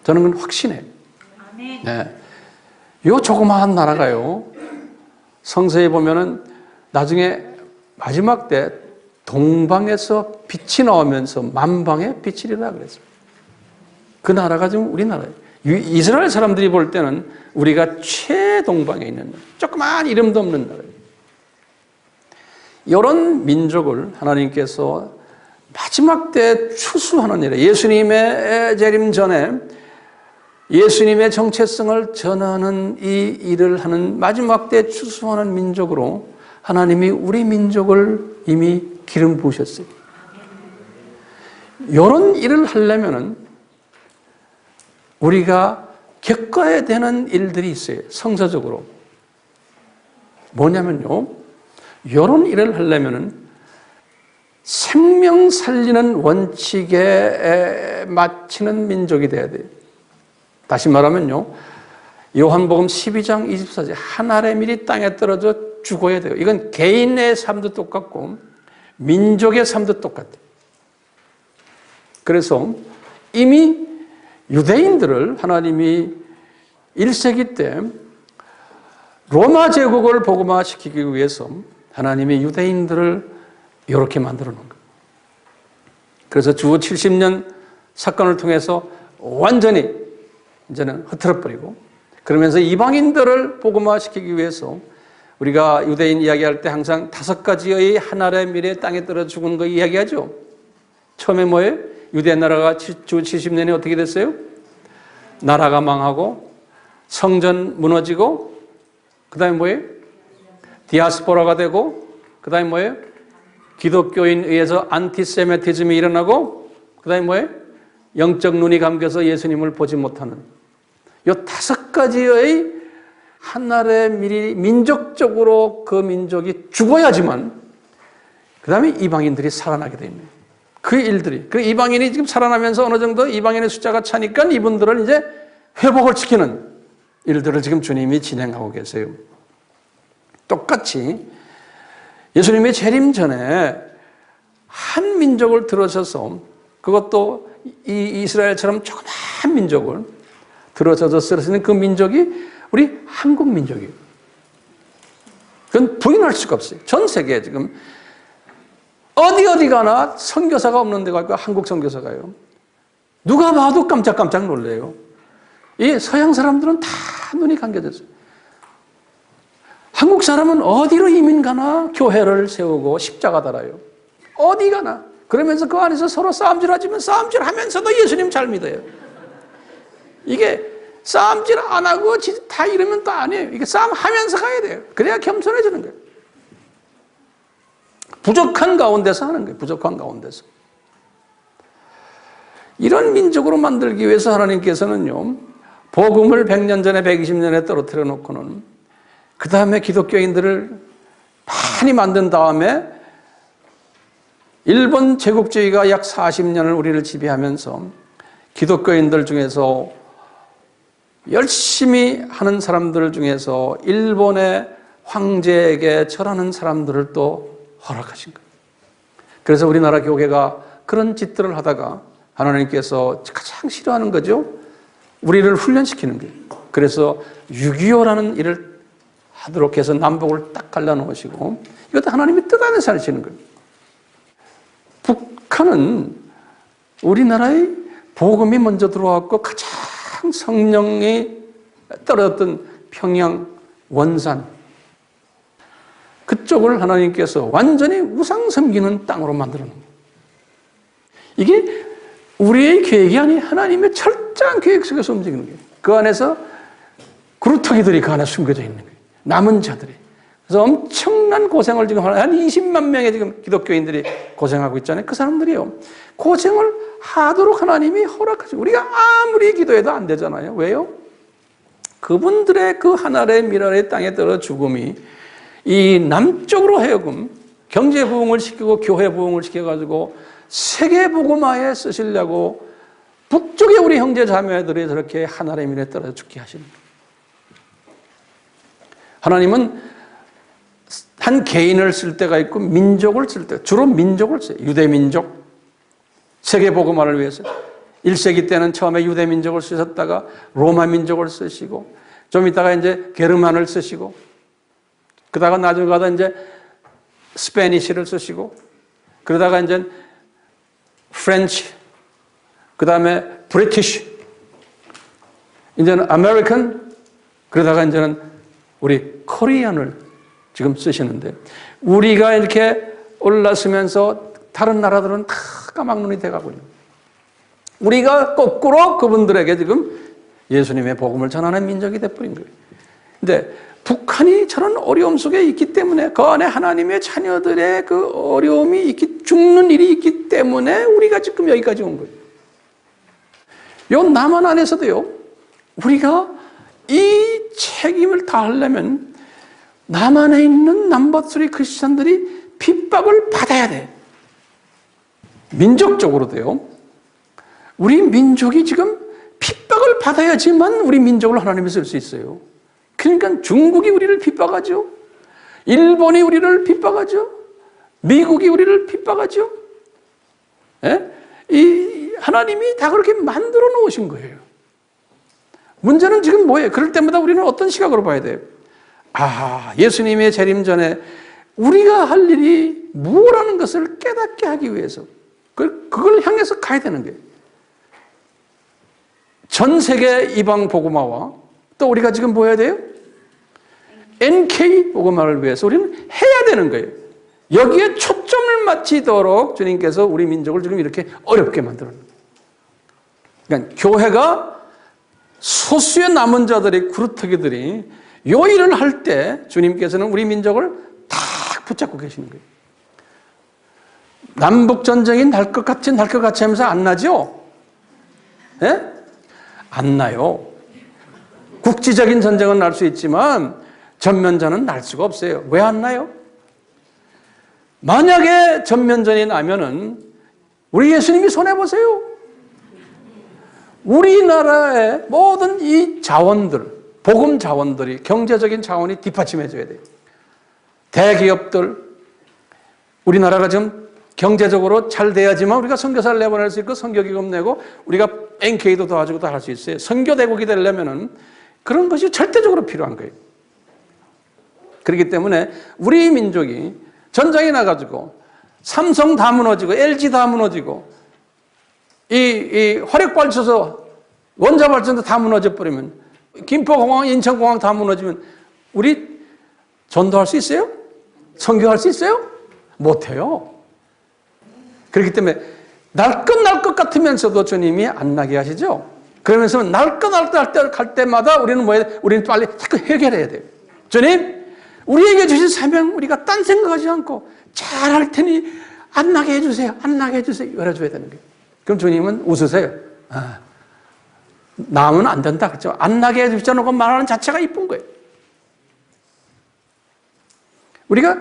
A: 저는 그건 확신해요. 네. 요 조그마한 나라가요. 성서에 보면은 나중에 마지막 때 동방에서 빛이 나오면서 만방의 빛이리라 그랬어요. 그 나라가 지금 우리나라예요. 이스라엘 사람들이 볼 때는 우리가 최동방에 있는 나라, 조그만 이름도 없는 나라예요. 이런 민족을 하나님께서 마지막 때 추수하는 일에 예수님의 재림 전에 예수님의 정체성을 전하는 이 일을 하는 마지막 때 추수하는 민족으로 하나님이 우리 민족을 이미 기름 부으셨어요. 이런 일을 하려면은 우리가 겪어야 되는 일들이 있어요. 성서적으로. 뭐냐면요. 이런 일을 하려면은 생명 살리는 원칙에 맞추는 민족이 돼야 돼요. 다시 말하면요. 요한복음 12장 24절 한 알의 밀이 땅에 떨어져 죽어야 돼요. 이건 개인의 삶도 똑같고 민족의 삶도 똑같아요. 그래서 이미 유대인들을 하나님이 1세기 때 로마 제국을 복음화시키기 위해서 하나님이 유대인들을 이렇게 만들어 놓은 거예요. 그래서 주 70년 사건을 통해서 완전히 이제는 흐트러버리고, 그러면서 이방인들을 복음화시키기 위해서 우리가 유대인 이야기할 때 항상 5가지의 하나의 미래 땅에 떨어 죽은 거 이야기하죠. 처음에 뭐예요? 유대 나라가 주 70년에 어떻게 됐어요? 나라가 망하고 성전 무너지고, 그 다음에 뭐예요? 디아스포라가 되고, 그 다음에 뭐예요? 기독교인에 의해서 안티세미티즘이 일어나고, 그 다음에 뭐예요? 영적 눈이 감겨서 예수님을 보지 못하는 이 5가지의 하나의 미리 민족적으로 그 민족이 죽어야지만 그 다음에 이방인들이 살아나게 됩니다. 그 일들이. 그 이방인이 지금 살아나면서 어느 정도 이방인의 숫자가 차니까 이분들을 이제 회복을 시키는 일들을 지금 주님이 진행하고 계세요. 똑같이 예수님의 재림 전에 한 민족을 들어서서, 그것도 이 이스라엘처럼 조그마한 민족을 들어서서 쓰러지는 그 민족이 우리 한국 민족이에요. 그건 부인할 수가 없어요. 전 세계에 지금 어디 가나 선교사가 없는 데가 있고 한국 선교사가요. 누가 봐도 깜짝깜짝 놀래요. 이 서양 사람들은 다 눈이 감겨졌어요. 한국 사람은 어디로 이민 가나 교회를 세우고 십자가 달아요. 어디 가나. 그러면서 그 안에서 서로 싸움질하지만 싸움질하면서도 예수님 잘 믿어요. 이게 싸움질 안 하고 다 이러면 또 아니에요. 이게 싸움하면서 가야 돼요. 그래야 겸손해지는 거예요. 부족한 가운데서 하는 거예요. 부족한 가운데서. 이런 민족으로 만들기 위해서 하나님께서는요, 복음을 100년 전에 120년에 떨어뜨려 놓고는 그 다음에 기독교인들을 많이 만든 다음에 일본 제국주의가 약 40년을 우리를 지배하면서 기독교인들 중에서 열심히 하는 사람들 중에서 일본의 황제에게 절하는 사람들을 또 허락하신 거예요. 그래서 우리나라 교회가 그런 짓들을 하다가 하나님께서 가장 싫어하는 거죠. 우리를 훈련시키는 거예요. 그래서 6.25라는 일을 하도록 해서 남북을 딱 갈라놓으시고, 이것도 하나님이 뜻 안에서 하시는 거예요. 북한은 우리나라의 복음이 먼저 들어왔고 가장 성령이 떨어졌던 평양, 원산, 그쪽을 하나님께서 완전히 우상 섬기는 땅으로 만들어 놓은 거예요. 이게 우리의 계획이 아닌 하나님의 철저한 계획 속에서 움직이는 거예요. 그 안에서 그루터기들이 그 안에 숨겨져 있는 거예요. 남은 자들이. 그래서 엄청난 고생을 지금 한 20만 명의 지금 기독교인들이 고생하고 있잖아요. 그 사람들이요, 고생을 하도록 하나님이 허락하시고, 우리가 아무리 기도해도 안 되잖아요. 왜요? 그분들의 그 하나의 미랄의 땅에 떨어 죽음이 이 남쪽으로 하여금 경제 부흥을 시키고 교회 부흥을 시켜가지고 세계 복음화에 쓰시려고 북쪽에 우리 형제 자매들이 저렇게 하나의 미랄에 떨어져 죽게 하시는 거예요. 하나님은 한 개인을 쓸 때가 있고 민족을 쓸 때, 주로 민족을 써요. 유대민족, 세계복음화를 위해서. 1세기 때는 처음에 유대민족을 쓰셨다가 로마민족을 쓰시고, 좀 있다가 이제 게르만을 쓰시고, 그러다가 나중에 가다 이제 스페니쉬를 쓰시고, 그러다가 이제 프렌치, 그 다음에 브리티시, 이제는 아메리칸, 그러다가 이제는 우리 코리안을 지금 쓰시는데, 우리가 이렇게 올라서면서 다른 나라들은 다 까막눈이 돼가고 있는, 우리가 거꾸로 그분들에게 지금 예수님의 복음을 전하는 민족이 돼버린 거예요. 근데 북한이 저런 어려움 속에 있기 때문에, 그 안에 하나님의 자녀들의 그 어려움이 죽는 일이 있기 때문에 우리가 지금 여기까지 온 거예요. 요 남한 안에서도요, 우리가 이 책임을 다하려면 남한에 있는 넘버3 크리스천들이 핍박을 받아야 돼. 민족적으로도요, 우리 민족이 지금 핍박을 받아야지만 우리 민족을 하나님이 쓸 수 있어요. 그러니까 중국이 우리를 핍박하죠. 일본이 우리를 핍박하죠. 미국이 우리를 핍박하죠. 예? 이 하나님이 다 그렇게 만들어 놓으신 거예요. 문제는 지금 뭐예요? 그럴 때마다 우리는 어떤 시각으로 봐야 돼요? 예수님의 재림 전에 우리가 할 일이 무엇라는 것을 깨닫게 하기 위해서 그걸 향해서 가야 되는 거예요. 전 세계 이방 복음화와 또 우리가 지금 뭐 해야 돼요? NK 복음화를 위해서 우리는 해야 되는 거예요. 여기에 초점을 맞추도록 주님께서 우리 민족을 지금 이렇게 어렵게 만들었는 거예요. 그러니까 교회가 소수의 남은 자들이 구루터기들이 요 일을 할 때 주님께서는 우리 민족을 다 붙잡고 계시는 거예요. 남북 전쟁이 날 것 같이 하면서 안 나죠? 예? 안 나요. 국지적인 전쟁은 날 수 있지만 전면전은 날 수가 없어요. 왜 안 나요? 만약에 전면전이 나면은 우리 예수님이 손해보세요. 우리나라의 모든 이 자원들, 복음 자원들이, 경제적인 자원이 뒷받침해줘야 돼요. 대기업들, 우리나라가 지금 경제적으로 잘 돼야지만 우리가 선교사를 내보낼 수 있고 선교기금 내고 우리가 NK도 도와주고 다 할 수 있어요. 선교대국이 되려면은 그런 것이 절대적으로 필요한 거예요. 그렇기 때문에 우리 민족이 전쟁이 나가지고 삼성 다 무너지고 LG 다 무너지고 이 화력발전소 원자발전소 다 무너져 버리면 김포공항, 인천공항 다 무너지면 우리 전도할 수 있어요? 선교할 수 있어요? 못해요. 그렇기 때문에 날 것 같으면서도 주님이 안 나게 하시죠. 그러면서 날 것 할 때마다 우리는 뭐예요? 우리는 빨리 자꾸 해결해야 돼요. 주님, 우리에게 주신 사명 우리가 딴 생각하지 않고 잘할 테니 안 나게 해주세요. 안 나게 해주세요. 이래줘야 되는 거예요. 그럼 주님은 웃으세요. 나면 안 된다. 그렇죠? 안 나게 해주시자고 말하는 자체가 이쁜 거예요. 우리가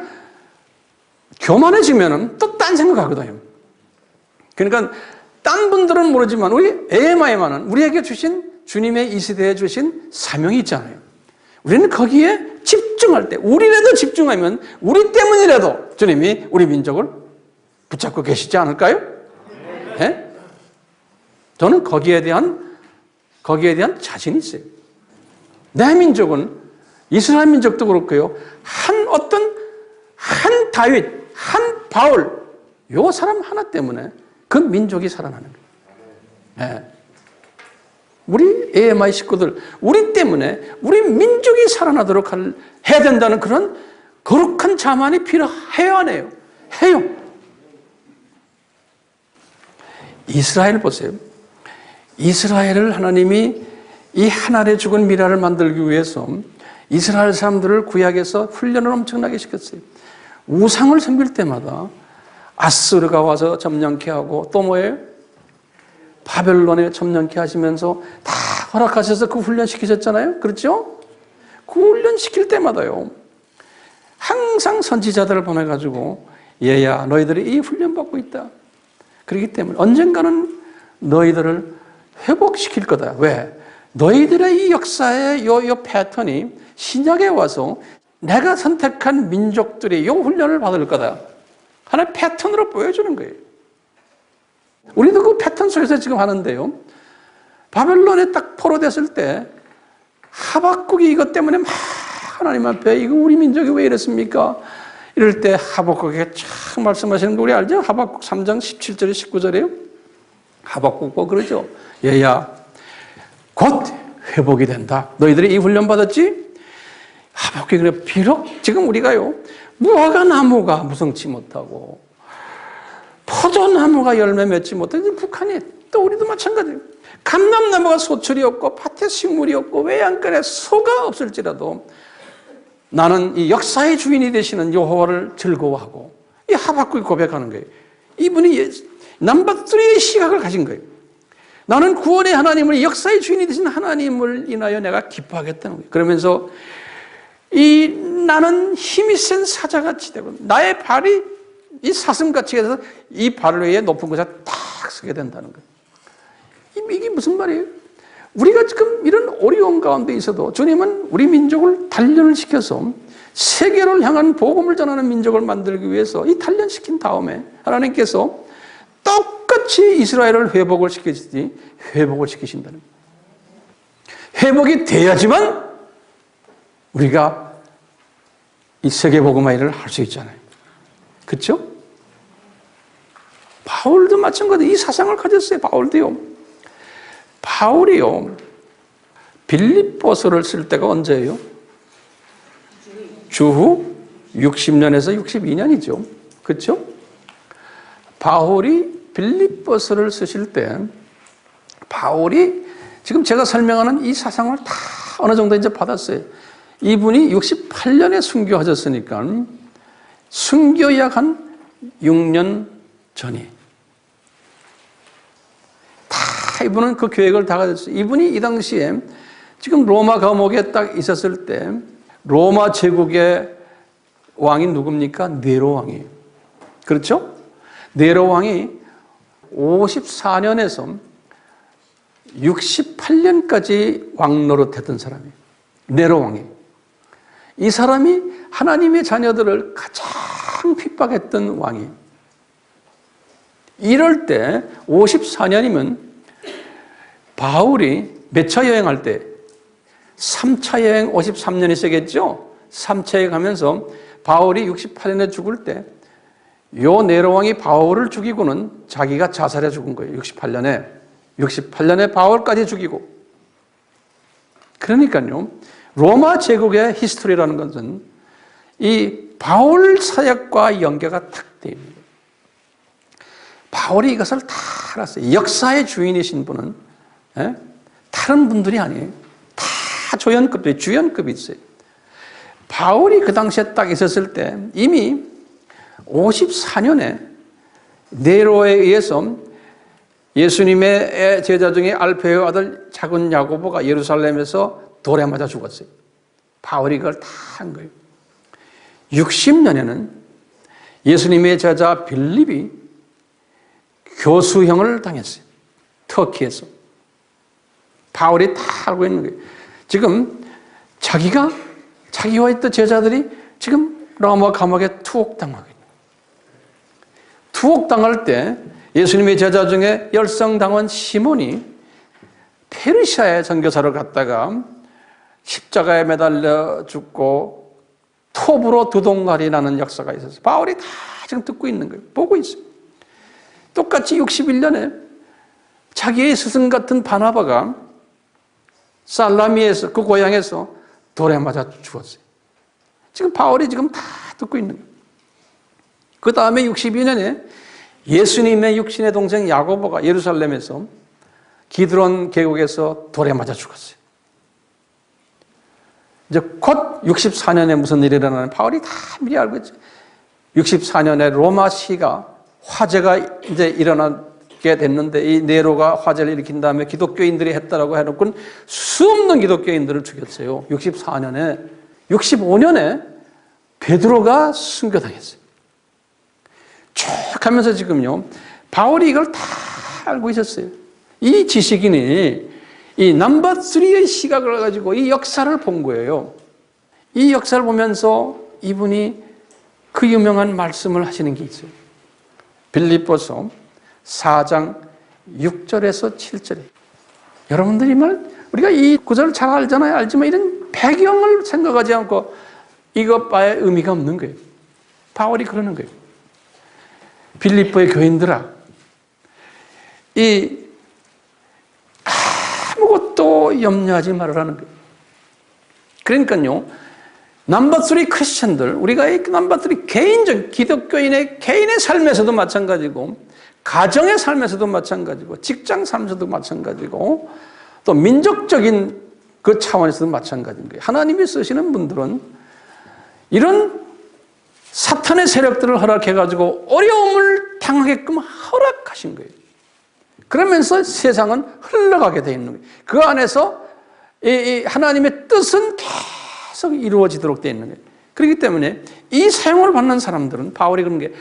A: 교만해지면 또 딴 생각하거든요. 그러니까 딴 분들은 모르지만 우리 AMI만은 우리에게 주신 주님의 이 시대에 주신 사명이 있잖아요. 우리는 거기에 집중할 때 우리라도 집중하면 우리 때문이라도 주님이 우리 민족을 붙잡고 계시지 않을까요? 네? 저는 거기에 대한 자신이 있어요. 내 민족은 이스라엘 민족도 그렇고요. 한 다윗, 한 바울, 요 사람 하나 때문에 그 민족이 살아나는 거예요. 네. 우리 AMI 식구들, 우리 때문에 우리 민족이 살아나도록 해야 된다는 그런 거룩한 자만이 필요해요, 안 해요? 해요. 이스라엘 보세요. 이스라엘을 하나님이 이 하나님의 죽은 미라를 만들기 위해서 이스라엘 사람들을 구약에서 훈련을 엄청나게 시켰어요. 우상을 섬길 때마다 아스르가 와서 점령케 하고 또 뭐예요? 바벨론에 점령케 하시면서 다 허락하셔서 그 훈련 시키셨잖아요. 그렇죠? 그 훈련 시킬 때마다요. 항상 선지자들을 보내가지고 얘야 너희들이 이 훈련 받고 있다. 그렇기 때문에 언젠가는 너희들을 회복시킬 거다. 왜? 너희들의 이 역사의 요 패턴이 신약에 와서 내가 선택한 민족들이 이 훈련을 받을 거다. 하나의 패턴으로 보여주는 거예요. 우리도 그 패턴 속에서 지금 하는데요. 바벨론에 딱 포로됐을 때 하박국이 이것 때문에 막 하나님 앞에 이거 우리 민족이 왜 이랬습니까? 이럴 때 하박국에게 쫙 말씀하시는 거 우리 알죠? 하박국 3장 17절에 19절에요. 하박국 보고 그러죠. 얘야 곧 회복이 된다. 너희들이 이 훈련 받았지? 하박국이 그래. 비록 지금 우리가요 무화과 나무가 무성치 못하고 포도나무가 열매 맺지 못하고 북한이 또 우리도 마찬가지예요. 감람나무가 소출이 없고 밭에 식물이 없고 외양간에 소가 없을지라도 나는 이 역사의 주인이 되시는 여호와를 즐거워하고 이 하박국이 고백하는 거예요. 이분이 넘버3의 시각을 가진 거예요. 나는 구원의 하나님을 역사의 주인이 되신 하나님을 인하여 내가 기뻐하겠다는 거예요. 그러면서 나는 힘이 센 사자같이 되고 나의 발이 이 사슴같이 해서 이 발 위에 높은 곳에 딱 서게 된다는 거예요. 이게 무슨 말이에요? 우리가 지금 이런 어려운 가운데 있어도 주님은 우리 민족을 단련을 시켜서 세계를 향한 복음을 전하는 민족을 만들기 위해서 이 단련시킨 다음에 하나님께서 똑같이 이스라엘을 회복을 시키시지 회복을 시키신다는 거예요. 회복이 돼야지만 우리가 이 세계복음화 일을 할 수 있잖아요. 그렇죠? 바울도 마찬가지로 이 사상을 가졌어요. 바울도요. 바울이요. 빌립보서를 쓸 때가 언제예요? 주후 60년에서 62년이죠. 그렇죠? 바울이 빌립보서를 쓰실 때 바울이 지금 제가 설명하는 이 사상을 다 어느 정도 이제 받았어요. 이분이 68년에 순교하셨으니까 순교 약 한 6년 전이 다 이분은 그 계획을 다 가졌어요. 이분이 이 당시에 지금 로마 감옥에 딱 있었을 때 로마 제국의 왕이 누굽니까? 네로 왕이에요. 그렇죠? 네로 왕이 54년에서 68년까지 왕 노릇했던 사람이에요. 네로 왕이. 이 사람이 하나님의 자녀들을 가장 핍박했던 왕이에요. 이럴 때 54년이면 바울이 몇 차 여행할 때 3차 여행 53년이 세겠죠? 3차 여행 하면서 바울이 68년에 죽을 때 요 네로 왕이 바울을 죽이고는 자기가 자살해 죽은 거예요. 68년에 바울까지 죽이고. 그러니까요. 로마 제국의 히스토리라는 것은 이 바울 사역과 연계가 탁 되어 있는 거예요. 바울이 이것을 다 알았어요. 역사의 주인이신 분은 다른 분들이 아니에요. 다 조연급이 주연급이 있어요. 바울이 그 당시에 딱 있었을 때 이미 54년에 네로에 의해서 예수님의 제자 중에 알페의 아들 작은 야고보가 예루살렘에서 돌에 맞아 죽었어요. 바울이 그걸 다 한 거예요. 60년에는 예수님의 제자 빌립이 교수형을 당했어요. 터키에서. 바울이 다 알고 있는 거예요. 지금 자기와 있던 제자들이 지금 로마 감옥에 투옥당하고 있는 거예요. 투옥당할 때 예수님의 제자 중에 열성당원 시몬이 페르시아의 선교사를 갔다가 십자가에 매달려 죽고 톱으로 두동갈이 나는 역사가 있었어요. 바울이 다 지금 듣고 있는 거예요. 보고 있어요. 똑같이 61년에 자기의 스승 같은 바나바가 살라미에서 그 고향에서 돌에 맞아 죽었어요. 지금 바울이 지금 다 듣고 있는 거예요. 그 다음에 62년에 예수님의 육신의 동생 야고보가 예루살렘에서 기드론 계곡에서 돌에 맞아 죽었어요. 이제 곧 64년에 무슨 일이 일어나는 바울이 다 미리 알고 있죠. 64년에 로마시가 화재가 이제 일어나게 됐는데 이 네로가 화재를 일으킨 다음에 기독교인들이 했다라고 해놓고 수없는 기독교인들을 죽였어요. 64년에 65년에 베드로가 순교당했어요. 쭉 하면서 지금요 바울이 이걸 다 알고 있었어요. 이 지식인이 이 넘버 3의 시각을 가지고 이 역사를 본 거예요. 이 역사를 보면서 이분이 그 유명한 말씀을 하시는 게 있어요. 빌립보서 4장 6절에서 7절에 여러분들이 우리가 이 구절을 잘 알잖아요. 알지만 이런 배경을 생각하지 않고 이것 바에 의미가 없는 거예요. 바울이 그러는 거예요. 빌립보의 교인들아, 이 아무것도 염려하지 말으라는 거예요. 그러니까요, 넘버 3 크리스천들, 우리가 이 넘버 3 개인적 기독교인의 개인의 삶에서도 마찬가지고, 가정의 삶에서도 마찬가지고, 직장 삶에서도 마찬가지고, 또 민족적인 그 차원에서도 마찬가지인 거예요. 하나님이 쓰시는 분들은 이런 사탄의 세력들을 허락해가지고 어려움을 당하게끔 허락하신 거예요. 그러면서 세상은 흘러가게 되어 있는 거예요. 그 안에서 이 하나님의 뜻은 계속 이루어지도록 되어 있는 거예요. 그렇기 때문에 이 사용을 받는 사람들은 바울이 그런 게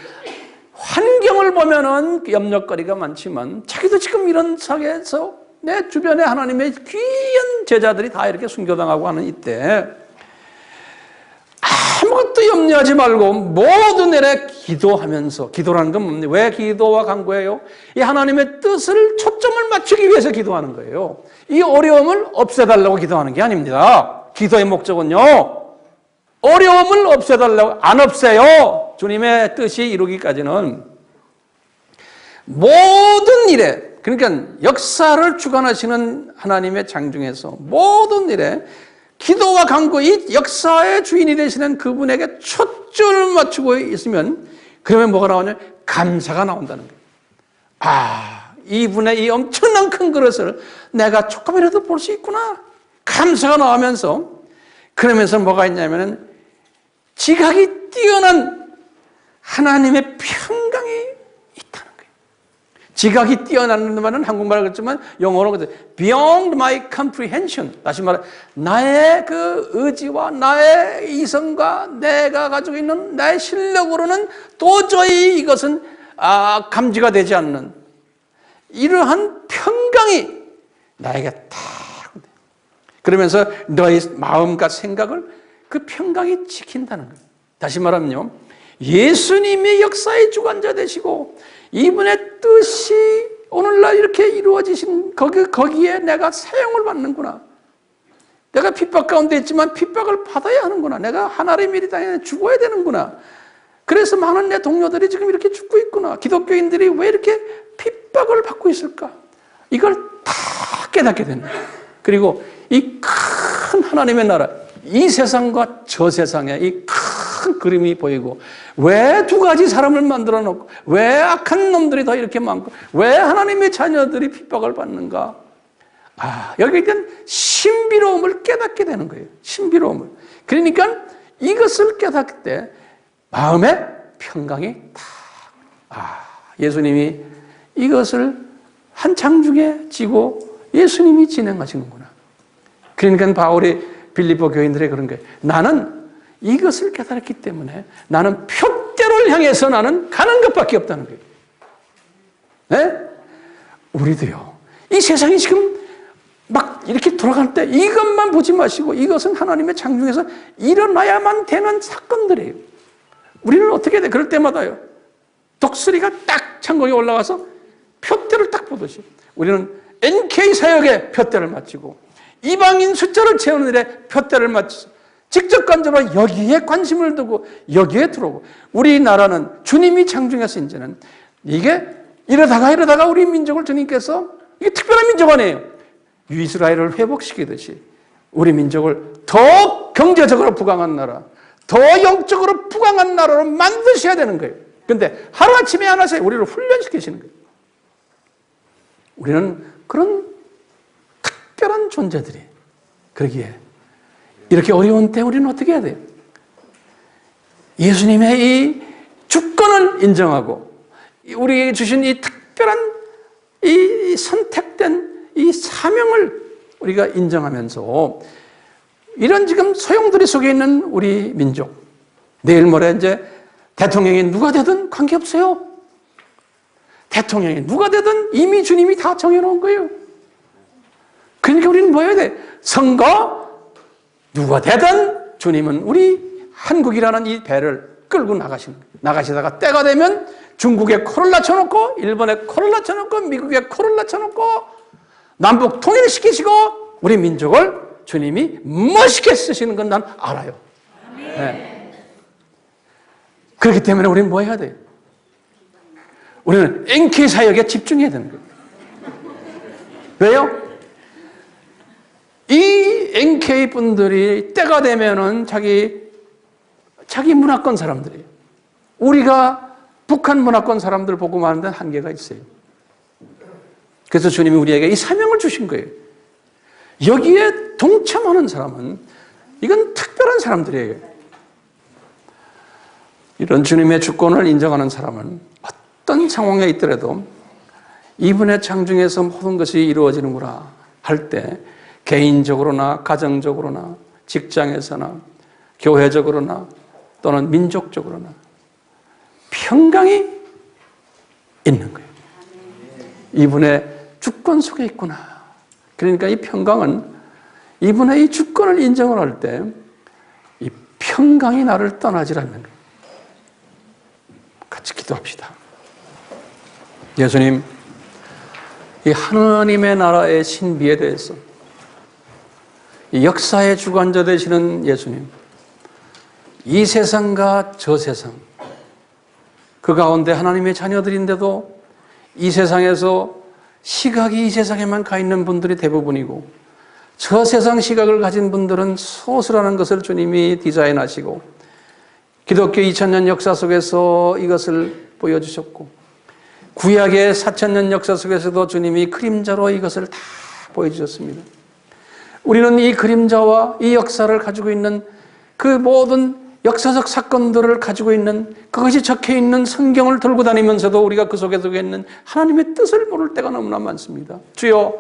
A: 환경을 보면은 염려거리가 많지만 자기도 지금 이런 상에서 내 주변에 하나님의 귀한 제자들이 다 이렇게 순교당하고 하는 이때 아무것도 염려하지 말고 모든 일에 기도하면서, 기도라는 건 뭡니까? 왜 기도와 간구해요? 이 하나님의 뜻을 초점을 맞추기 위해서 기도하는 거예요. 이 어려움을 없애달라고 기도하는 게 아닙니다. 기도의 목적은요, 어려움을 없애달라고 안 없애요. 주님의 뜻이 이루기까지는 모든 일에, 그러니까 역사를 주관하시는 하나님의 장중에서 모든 일에 기도와 간구, 이 역사의 주인이 되시는 그분에게 초점을 맞추고 있으면 그러면 뭐가 나오냐? 감사가 나온다는 거예요. 아, 이분의 이 엄청난 큰 그릇을 내가 조금이라도 볼 수 있구나. 감사가 나오면서, 그러면서 뭐가 있냐면은 지각이 뛰어난 하나님의 평강이 있다는 거예요. 지각이 뛰어나는 말은 한국말로 그랬지만 영어로 beyond my comprehension. 다시 말해 나의 그 의지와 나의 이성과 내가 가지고 있는 나의 실력으로는 도저히 이것은 감지가 되지 않는 이러한 평강이 나에게 딱, 그러면서 너의 마음과 생각을 그 평강이 지킨다는 거예요. 다시 말하면요, 예수님이 역사의 주관자 되시고 이분의 뜻이 오늘날 이렇게 이루어지신 거기에 내가 사용을 받는구나. 내가 핍박 가운데 있지만 핍박을 받아야 하는구나. 내가 하나님의 일이 당연히 죽어야 되는구나. 그래서 많은 내 동료들이 지금 이렇게 죽고 있구나. 기독교인들이 왜 이렇게 핍박을 받고 있을까? 이걸 다 깨닫게 되는 거예요. 그리고 이 큰 하나님의 나라, 이 세상과 저 세상의 이 큰 그림이 보이고, 왜 두 가지 사람을 만들어 놓고, 왜 악한 놈들이 더 이렇게 많고, 왜 하나님의 자녀들이 핍박을 받는가? 여기에 대한 신비로움을 깨닫게 되는 거예요. 신비로움을. 그러니까 이것을 깨닫을 때 마음의 평강이 예수님이 이것을 한 장중에 지고 예수님이 진행하시는구나. 그러니까 바울이 빌립보 교인들의 그런 거예요. 나는 이것을 깨달았기 때문에 나는 표대를 향해서 나는 가는 것밖에 없다는 거예요. 네? 우리도요. 이 세상이 지금 막 이렇게 돌아갈 때 이것만 보지 마시고 이것은 하나님의 장중에서 일어나야만 되는 사건들이에요. 우리는 어떻게 돼? 그럴 때마다요. 독수리가 딱 창고에 올라가서 표대를 딱 보듯이 우리는 NK 사역에 표대를 맞추고 이방인 숫자를 채우는 일에 표대를 맞춰서 직접 간접으로 여기에 관심을 두고 여기에 들어오고, 우리나라는 주님이 창중해서 이제는 이게 이러다가 우리 민족을 주님께서, 이게 특별한 민족 아니에요. 이스라엘을 회복시키듯이 우리 민족을 더 경제적으로 부강한 나라, 더 영적으로 부강한 나라로 만드셔야 되는 거예요. 그런데 하루아침에 하나씩 우리를 훈련시키시는 거예요. 우리는 그런 특별한 존재들이, 그러기에 이렇게 어려운 때 우리는 어떻게 해야 돼요? 예수님의 이 주권을 인정하고 우리에게 주신 이 특별한 이 선택된 이 사명을 우리가 인정하면서 이런 지금 소용돌이 속에 있는 우리 민족, 내일 모레 이제 대통령이 누가 되든 관계없어요. 대통령이 누가 되든 이미 주님이 다 정해놓은 거예요. 그러니까 우리는 뭐 해야 돼? 선거 누가 되든 주님은 우리 한국이라는 이 배를 끌고 나가시다가 때가 되면 중국에 코를 낮춰놓고 일본에 코를 낮춰놓고 미국에 코를 낮춰놓고 남북 통일시키시고 우리 민족을 주님이 멋있게 쓰시는 건 난 알아요. 네. 그렇기 때문에 우리는 뭐 해야 돼요? 우리는 NK 사역에 집중해야 되는 거예요. 왜요? 이 NK 분들이 때가 되면은 자기 문화권 사람들이에요. 우리가 북한 문화권 사람들 보고 마는 데는 한계가 있어요. 그래서 주님이 우리에게 이 사명을 주신 거예요. 여기에 동참하는 사람은 이건 특별한 사람들이에요. 이런 주님의 주권을 인정하는 사람은 어떤 상황에 있더라도 이분의 창중에서 모든 것이 이루어지는구나 할 때 개인적으로나 가정적으로나 직장에서나 교회적으로나 또는 민족적으로나 평강이 있는 거예요. 이분의 주권 속에 있구나. 그러니까 이 평강은 이분의 이 주권을 인정을 할 때 이 평강이 나를 떠나질 않는 거예요. 같이 기도합시다. 예수님, 이 하나님의 나라의 신비에 대해서 이 역사의 주관자 되시는 예수님, 이 세상과 저 세상, 그 가운데 하나님의 자녀들인데도 이 세상에서 시각이 이 세상에만 가 있는 분들이 대부분이고, 저 세상 시각을 가진 분들은 소수라는 것을 주님이 디자인하시고 기독교 2000년 역사 속에서 이것을 보여주셨고, 구약의 4000년 역사 속에서도 주님이 그림자로 이것을 다 보여주셨습니다. 우리는 이 그림자와 이 역사를 가지고 있는 그 모든 역사적 사건들을 가지고 있는, 그것이 적혀 있는 성경을 들고 다니면서도 우리가 그 속에 들어 있는 하나님의 뜻을 모를 때가 너무나 많습니다. 주여,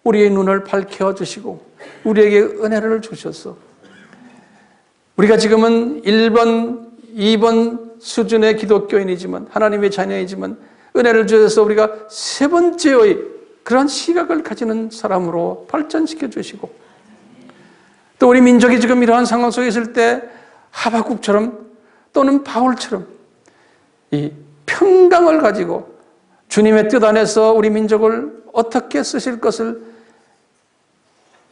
A: 우리의 눈을 밝혀주시고 우리에게 은혜를 주셔서 우리가 지금은 1번, 2번 수준의 기독교인이지만, 하나님의 자녀이지만 은혜를 주셔서 우리가 세 번째의 그런 시각을 가지는 사람으로 발전시켜 주시고, 또 우리 민족이 지금 이러한 상황 속에 있을 때 하박국처럼 또는 바울처럼 이 평강을 가지고 주님의 뜻 안에서 우리 민족을 어떻게 쓰실 것을,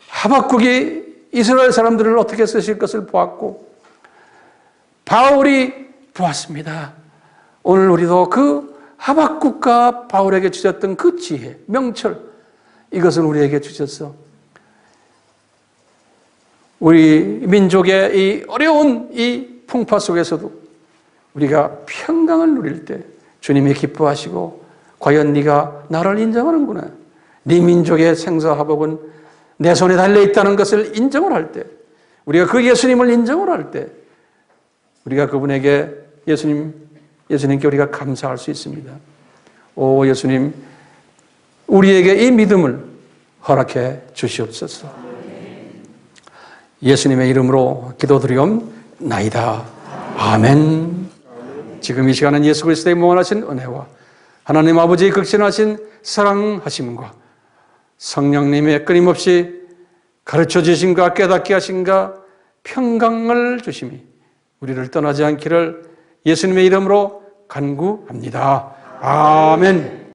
A: 하박국이 이스라엘 사람들을 어떻게 쓰실 것을 보았고 바울이 보았습니다. 오늘 우리도 그 하박국과 바울에게 주셨던 그 지혜, 명철, 이것을 우리에게 주셔서 우리 민족의 이 어려운 이 풍파 속에서도 우리가 평강을 누릴 때 주님이 기뻐하시고, 과연 네가 나를 인정하는구나, 네 민족의 생사화복은 내 손에 달려있다는 것을 인정을 할 때, 우리가 그 예수님을 인정을 할 때 우리가 그분에게 예수님께 우리가 감사할 수 있습니다. 오 예수님, 우리에게 이 믿음을 허락해 주시옵소서. 예수님의 이름으로 기도드리옵나이다. 아멘. 지금 이 시간은 예수 그리스도의 무한하신 은혜와 하나님 아버지의 극진하신 사랑하심과 성령님의 끊임없이 가르쳐 주심과 깨닫게 하심과 평강을 주심이 우리를 떠나지 않기를 예수님의 이름으로 간구합니다. 아멘.